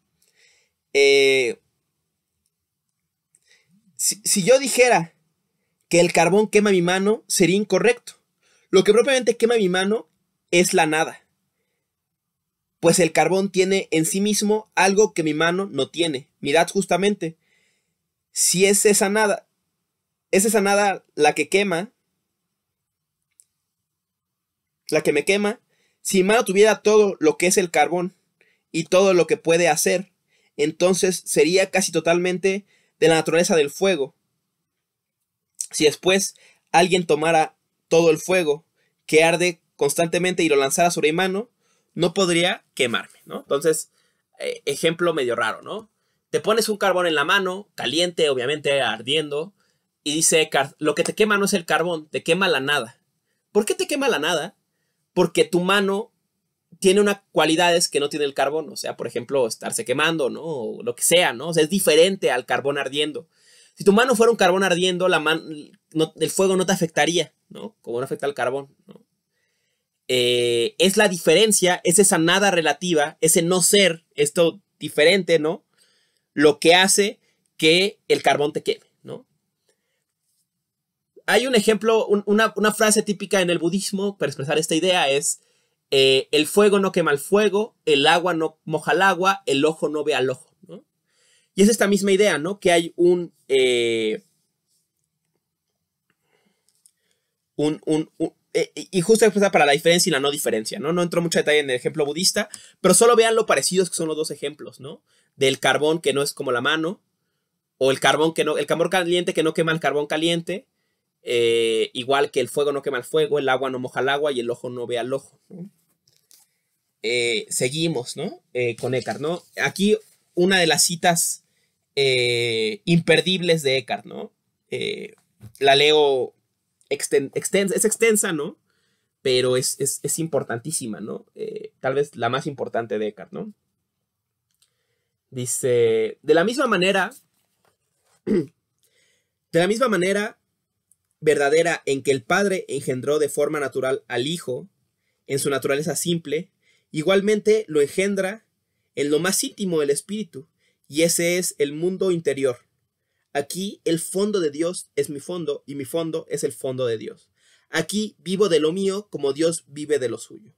Si yo dijera que el carbón quema mi mano, sería incorrecto. Lo que propiamente quema mi mano es la nada. Pues el carbón tiene en sí mismo algo que mi mano no tiene. Mirad justamente. Si es esa nada la que quema, la que me quema, si mi mano tuviera todo lo que es el carbón y todo lo que puede hacer, entonces sería casi totalmente de la naturaleza del fuego. Si después alguien tomara todo el fuego que arde constantemente y lo lanzara sobre mi mano, no podría quemarme, ¿no? Entonces, ejemplo medio raro, ¿no? Te pones un carbón en la mano, caliente, obviamente, ardiendo, y dice Eckhart, lo que te quema no es el carbón, te quema la nada. ¿Por qué te quema la nada? Porque tu mano tiene unas cualidades que no tiene el carbón, o sea, por ejemplo, estarse quemando, ¿no? O lo que sea, ¿no? O sea, es diferente al carbón ardiendo. Si tu mano fuera un carbón ardiendo, el fuego no te afectaría, ¿no? Como no afecta al carbón, ¿no? Es la diferencia, es esa nada relativa, ese no ser, esto diferente, ¿no? Lo que hace que el carbón te queme, ¿no? Hay un ejemplo, una frase típica en el budismo para expresar esta idea es el fuego no quema el fuego, el agua no moja el agua, el ojo no ve al ojo, ¿no? Y es esta misma idea, ¿no? Que hay y justo expresa para la diferencia y la no diferencia, ¿no? No entro mucho detalle en el ejemplo budista, pero solo vean lo parecidos que son los dos ejemplos, ¿no? Del carbón que no es como la mano, O el carbón caliente que no quema el carbón caliente. Igual que el fuego no quema el fuego, el agua no moja el agua y el ojo no ve al ojo, ¿no? Seguimos, ¿no? Con Eckhart, ¿no? Aquí una de las citas imperdibles de Eckhart, ¿no? La leo es extensa, ¿no? Pero es importantísima, ¿no? Tal vez la más importante de Eckhart, ¿no? Dice, de la misma manera verdadera en que el Padre engendró de forma natural al Hijo, en su naturaleza simple, igualmente lo engendra en lo más íntimo del espíritu, y ese es el mundo interior. Aquí el fondo de Dios es mi fondo, y mi fondo es el fondo de Dios. Aquí vivo de lo mío como Dios vive de lo suyo.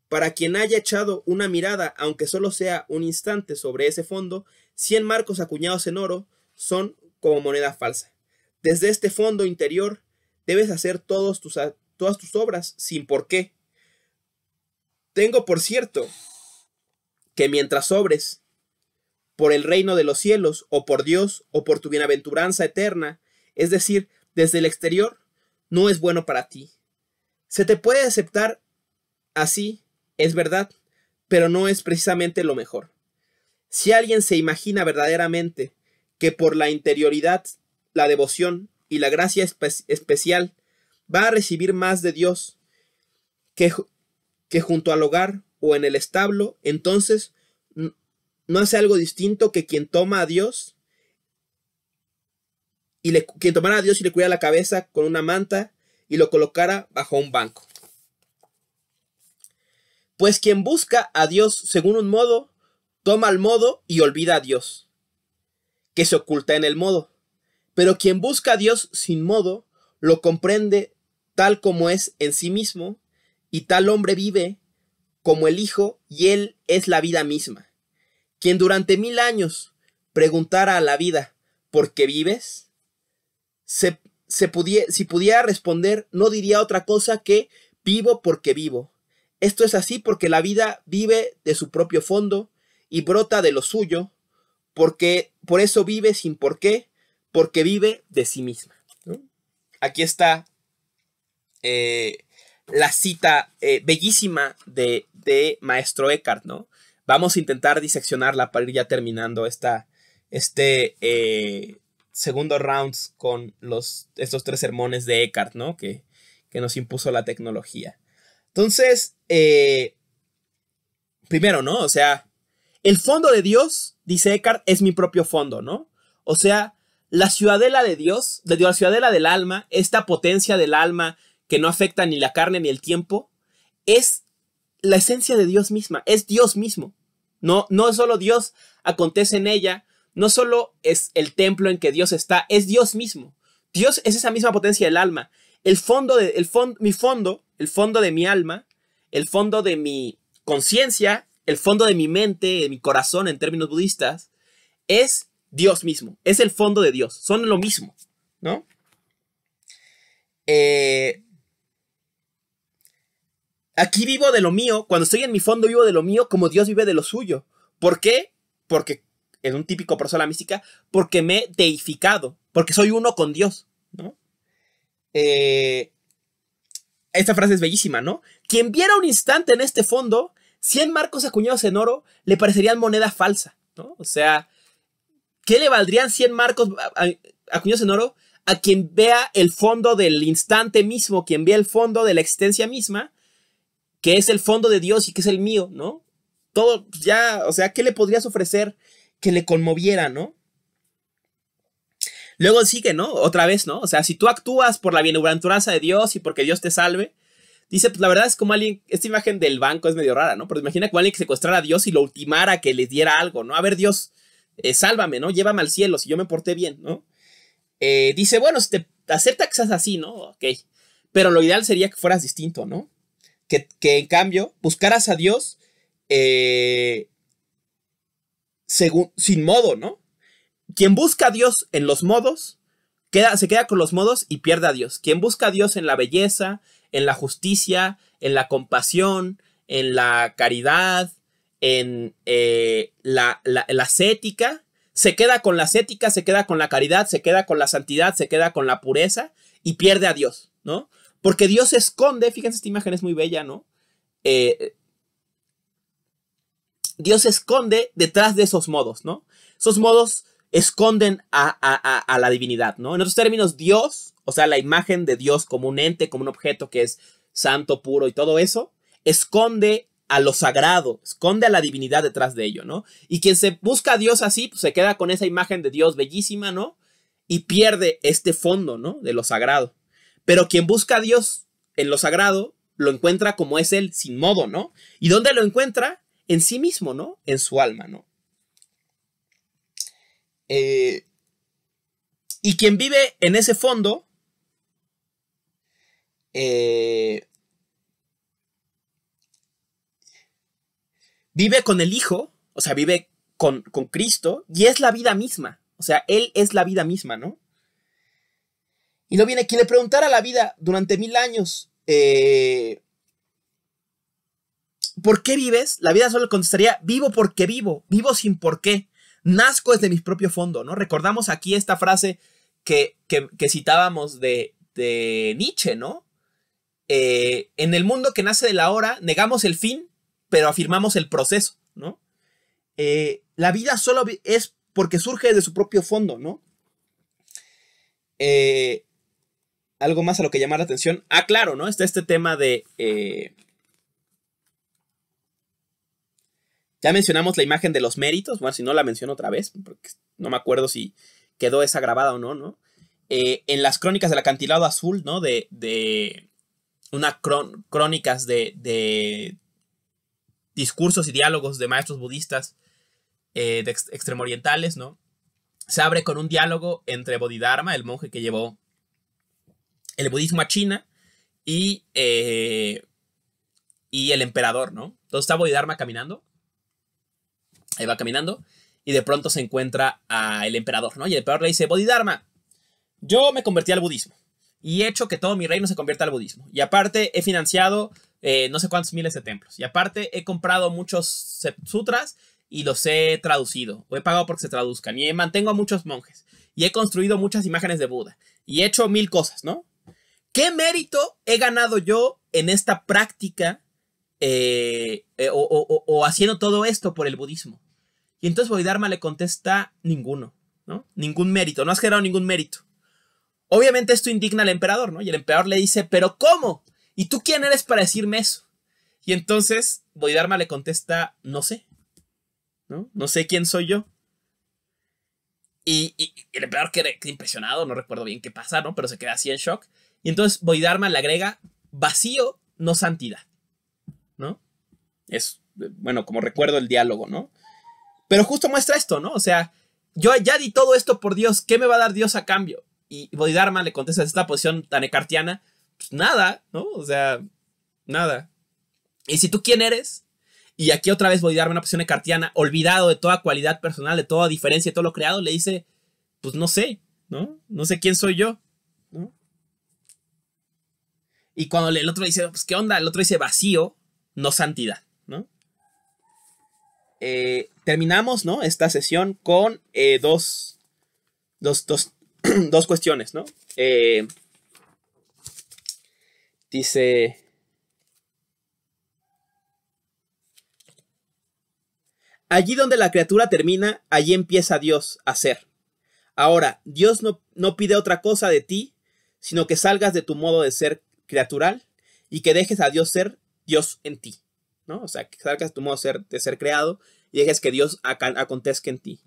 Para quien haya echado una mirada, aunque solo sea un instante, sobre ese fondo, 100 marcos acuñados en oro son como moneda falsa. Desde este fondo interior debes hacer todas tus obras sin por qué. Tengo por cierto que mientras obres por el reino de los cielos, o por Dios, o por tu bienaventuranza eterna, es decir, desde el exterior, no es bueno para ti. Se te puede aceptar así, es verdad, pero no es precisamente lo mejor. Si alguien se imagina verdaderamente que por la interioridad, la devoción y la gracia especial va a recibir más de Dios que junto al hogar o en el establo, entonces no hace algo distinto que quien tomara a Dios y le cubriera la cabeza con una manta y lo colocara bajo un banco. Pues quien busca a Dios según un modo, toma el modo y olvida a Dios, que se oculta en el modo. Pero quien busca a Dios sin modo, lo comprende tal como es en sí mismo, y tal hombre vive como el Hijo, y él es la vida misma. Quien durante 1000 años preguntara a la vida, ¿por qué vives? Si pudiera responder, no diría otra cosa que vivo porque vivo. Esto es así porque la vida vive de su propio fondo y brota de lo suyo, porque por eso vive sin por qué, porque vive de sí misma, ¿no? Aquí está la cita bellísima de Maestro Eckhart, ¿no? Vamos a intentar diseccionarla para ir ya terminando segundo rounds con estos 3 sermones de Eckhart, ¿no? Que nos impuso la tecnología. Entonces, primero, ¿no? O sea, el fondo de Dios, dice Eckhart, es mi propio fondo, ¿no? O sea, la ciudadela de Dios, la ciudadela del alma, esta potencia del alma que no afecta ni la carne ni el tiempo, es la esencia de Dios misma, es Dios mismo. No solo Dios acontece en ella, no solo es el templo en que Dios está, es Dios mismo. Dios es esa misma potencia del alma. El fondo de mi alma, el fondo de mi conciencia, el fondo de mi mente, de mi corazón en términos budistas, es Dios mismo, es el fondo de Dios, son lo mismo, ¿no? Aquí vivo de lo mío, cuando estoy en mi fondo vivo de lo mío como Dios vive de lo suyo. ¿Por qué? Porque, en un típico prosa mística, porque me he deificado, porque soy uno con Dios, ¿no? Esta frase es bellísima, ¿no? Quien viera un instante en este fondo, 100 marcos acuñados en oro le parecerían moneda falsa, ¿no? O sea, ¿qué le valdrían 100 marcos acuñados en oro a quien vea el fondo del instante mismo, quien vea el fondo de la existencia misma, que es el fondo de Dios y que es el mío, ¿no? Todo ya, o sea, ¿qué le podrías ofrecer que le conmoviera, ¿no? Luego sigue, ¿no? Otra vez, ¿no? O sea, si tú actúas por la bienaventuranza de Dios y porque Dios te salve, dice, pues la verdad es como alguien, esta imagen del banco es medio rara, ¿no? Pero imagina como alguien que secuestrara a Dios y lo ultimara que les diera algo, ¿no? A ver, Dios, sálvame, ¿no? Llévame al cielo si yo me porté bien, ¿no? Dice, bueno, si te acepta que seas así, ¿no? Ok. Pero lo ideal sería que fueras distinto, ¿no? Que en cambio buscaras a Dios sin modo, ¿no? Quien busca a Dios en los modos, se queda con los modos y pierde a Dios. Quien busca a Dios en la belleza, en la justicia, en la compasión, en la caridad, en la ascética, se queda con las éticas, se queda con la caridad, se queda con la santidad, se queda con la pureza y pierde a Dios, ¿no? Porque Dios se esconde, fíjense, esta imagen es muy bella, ¿no? Dios se esconde detrás de esos modos, ¿no? Esos modos esconden a la divinidad, ¿no? En otros términos, Dios, o sea, la imagen de Dios como un ente, como un objeto que es santo, puro y todo eso, esconde a lo sagrado, esconde a la divinidad detrás de ello, ¿no? Y quien se busca a Dios así, pues se queda con esa imagen de Dios bellísima, ¿no? Y pierde este fondo, ¿no? De lo sagrado. Pero quien busca a Dios en lo sagrado, lo encuentra como es Él, sin modo, ¿no? ¿Y dónde lo encuentra? En sí mismo, ¿no? En su alma, ¿no? Y quien vive en ese fondo, vive con el Hijo, o sea, vive con Cristo, y es la vida misma. O sea, Él es la vida misma, ¿no? Y no viene quien le preguntara a la vida durante 1000 años, ¿por qué vives? La vida solo contestaría, vivo porque vivo, vivo sin por qué, nazco desde mi propio fondo, ¿no? Recordamos aquí esta frase que citábamos de Nietzsche, ¿no? En el mundo que nace de la hora, negamos el fin, pero afirmamos el proceso, ¿no? La vida solo es porque surge de su propio fondo, ¿no? Algo más a lo que llamar la atención. Ah, claro, ¿no? Está este tema de... ya mencionamos la imagen de los méritos. Bueno, si no la menciono otra vez, porque no me acuerdo si quedó esa grabada o no, ¿no? En las crónicas del acantilado azul, ¿no? De unas crónicas de discursos y diálogos de maestros budistas de extremo-orientales, ¿no? Se abre con un diálogo entre Bodhidharma, el monje que llevó el budismo a China, y el emperador, ¿no? Entonces está Bodhidharma caminando, ahí va caminando, y de pronto se encuentra al emperador, ¿no? Y el emperador le dice, Bodhidharma, yo me convertí al budismo, y he hecho que todo mi reino se convierta al budismo, y aparte he financiado no sé cuántos miles de templos, y aparte he comprado muchos sutras, y los he traducido, o he pagado porque se traduzcan, y mantengo a muchos monjes, y he construido muchas imágenes de Buda, y he hecho 1000 cosas, ¿no? ¿Qué mérito he ganado yo en esta práctica o haciendo todo esto por el budismo? Y entonces Bodhidharma le contesta, ninguno, ¿no? Ningún mérito, no has generado ningún mérito. Obviamente esto indigna al emperador, ¿no? Y el emperador le dice, ¿pero cómo? ¿Y tú quién eres para decirme eso? Y entonces Bodhidharma le contesta, no sé, ¿no? No sé quién soy yo. Y el emperador queda impresionado, no recuerdo bien qué pasa, ¿no? Pero se queda así en shock. Y entonces Bodhidharma le agrega vacío, no santidad, ¿no? Es, bueno, como recuerdo el diálogo, ¿no? Pero justo muestra esto, ¿no? O sea, yo ya di todo esto por Dios, ¿qué me va a dar Dios a cambio? Y Bodhidharma le contesta desde esta posición tan ecartiana, pues nada, ¿no? O sea, nada. Y si tú quién eres, y aquí otra vez Bodhidharma, una posición ecartiana, olvidado de toda cualidad personal, de toda diferencia, de todo lo creado, le dice, pues no sé, ¿no? No sé quién soy yo, ¿no? Y cuando el otro dice, pues qué onda, el otro dice vacío, no santidad, ¿no? Terminamos, ¿no? Esta sesión con dos cuestiones, ¿no? Dice... allí donde la criatura termina, allí empieza Dios a ser. Ahora, Dios no pide otra cosa de ti, sino que salgas de tu modo de ser criatural y que dejes a Dios ser Dios en ti, ¿no? O sea, que salgas de tu modo de ser creado y dejes que Dios acontezca en ti.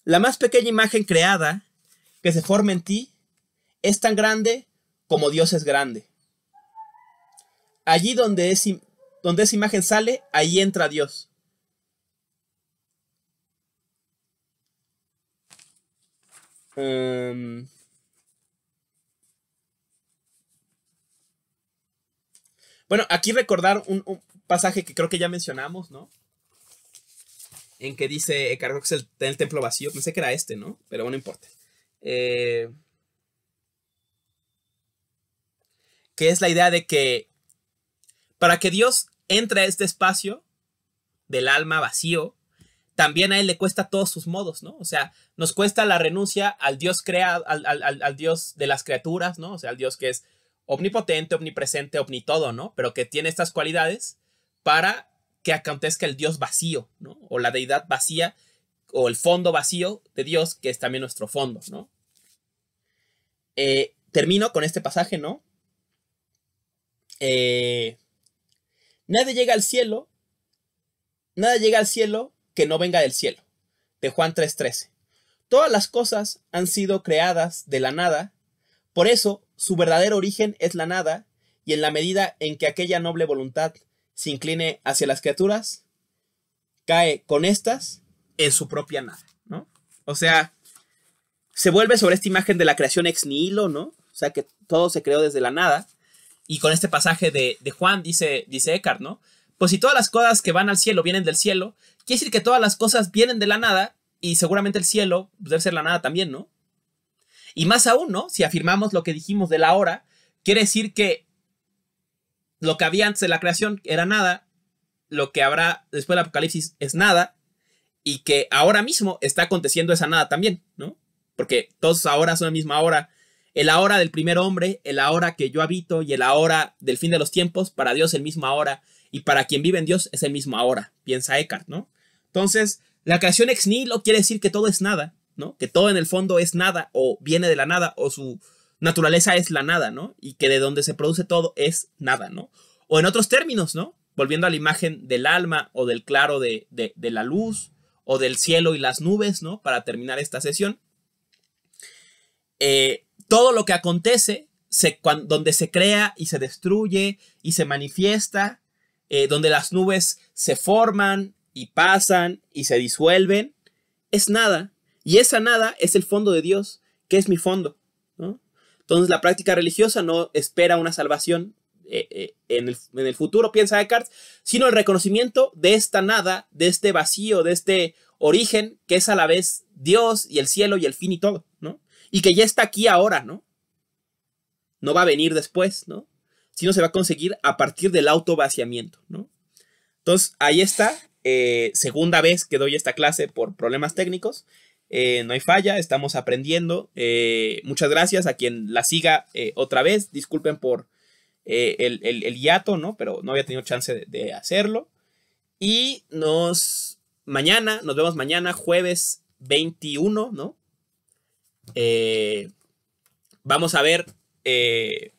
La más pequeña imagen creada que se forma en ti es tan grande como Dios es grande. Allí donde esa imagen sale, ahí entra Dios. Bueno, aquí recordar un pasaje que creo que ya mencionamos, ¿no? En que dice, creo que es el templo vacío, pensé que era este, ¿no? Pero bueno, no importa. Que es la idea de que para que Dios entre a este espacio del alma vacío, también a él le cuesta todos sus modos, ¿no? O sea, nos cuesta la renuncia al Dios creado, al Dios de las criaturas, ¿no? O sea, al Dios que es omnipotente, omnipresente, omnitodo, ¿no? Pero que tiene estas cualidades para que acontezca el Dios vacío, ¿no? O la deidad vacía, o el fondo vacío de Dios, que es también nuestro fondo, ¿no? Termino con este pasaje, ¿no? Nadie llega al cielo que no venga del cielo. De Juan 3:13. Todas las cosas han sido creadas de la nada, por eso su verdadero origen es la nada, y en la medida en que aquella noble voluntad se incline hacia las criaturas, cae con estas en su propia nada, ¿no? O sea, se vuelve sobre esta imagen de la creación ex nihilo, ¿no? O sea, que todo se creó desde la nada. Y con este pasaje de Juan dice Eckhart, ¿no? Pues si todas las cosas que van al cielo vienen del cielo, quiere decir que todas las cosas vienen de la nada y seguramente el cielo debe ser la nada también, ¿no? Y más aún, ¿no? Si afirmamos lo que dijimos de la hora, quiere decir que lo que había antes de la creación era nada, lo que habrá después del apocalipsis es nada, y que ahora mismo está aconteciendo esa nada también, ¿no? Porque todos ahora son la misma hora. El ahora del primer hombre, el ahora que yo habito y el ahora del fin de los tiempos, para Dios el mismo ahora, y para quien vive en Dios es el mismo ahora, piensa Eckhart, ¿no? Entonces, la creación ex nihilo quiere decir que todo es nada, ¿no? Que todo en el fondo es nada, o viene de la nada, o su naturaleza es la nada, ¿no? Y que de donde se produce todo es nada, ¿no? O en otros términos, ¿no? Volviendo a la imagen del alma, o del claro de la luz, o del cielo y las nubes, ¿no? Para terminar esta sesión. Todo lo que acontece, donde se crea y se destruye y se manifiesta, donde las nubes se forman y pasan y se disuelven, es nada. Y esa nada es el fondo de Dios, que es mi fondo, ¿no? Entonces la práctica religiosa no espera una salvación en el futuro, piensa Eckhart, sino el reconocimiento de esta nada, de este vacío, de este origen, que es a la vez Dios y el cielo y el fin y todo, ¿no? Y que ya está aquí ahora, ¿no? No va a venir después, ¿no? Sino se va a conseguir a partir del autovaciamiento, ¿no? Entonces, ahí está. Segunda vez que doy esta clase por problemas técnicos. No hay falla, estamos aprendiendo. Muchas gracias a quien la siga otra vez. Disculpen por el hiato, ¿no? Pero no había tenido chance de hacerlo. Y nos vemos mañana, jueves 21, ¿no? Vamos a ver el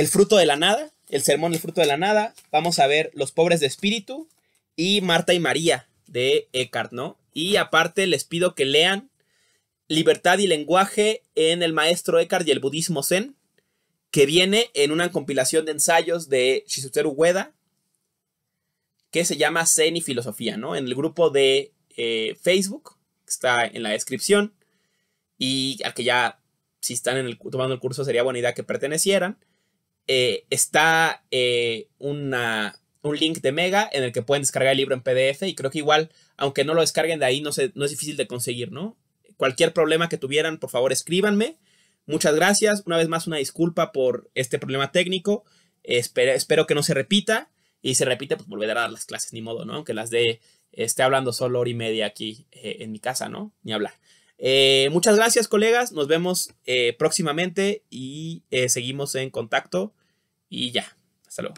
fruto de la nada, el sermón El fruto de la nada. Vamos a ver Los pobres de espíritu y Marta y María de Eckhart, ¿no? Y aparte les pido que lean Libertad y lenguaje en el maestro Eckhart y el budismo zen, que viene en una compilación de ensayos de Shizutaro Ueda, que se llama Zen y Filosofía, ¿no? En el grupo de Facebook, que está en la descripción, y al que ya, si están tomando el curso, sería buena idea que pertenecieran. Está un link de Mega en el que pueden descargar el libro en PDF, y creo que igual, aunque no lo descarguen de ahí, no es difícil de conseguir, ¿no? Cualquier problema que tuvieran, por favor, escríbanme. Muchas gracias. Una vez más, una disculpa por este problema técnico. Espero que no se repita. Y si se repite, pues volveré a dar las clases, ni modo, ¿no? Aunque esté hablando solo hora y media aquí en mi casa, ¿no? Ni hablar. Muchas gracias, colegas. Nos vemos próximamente y seguimos en contacto. Y ya. Hasta luego.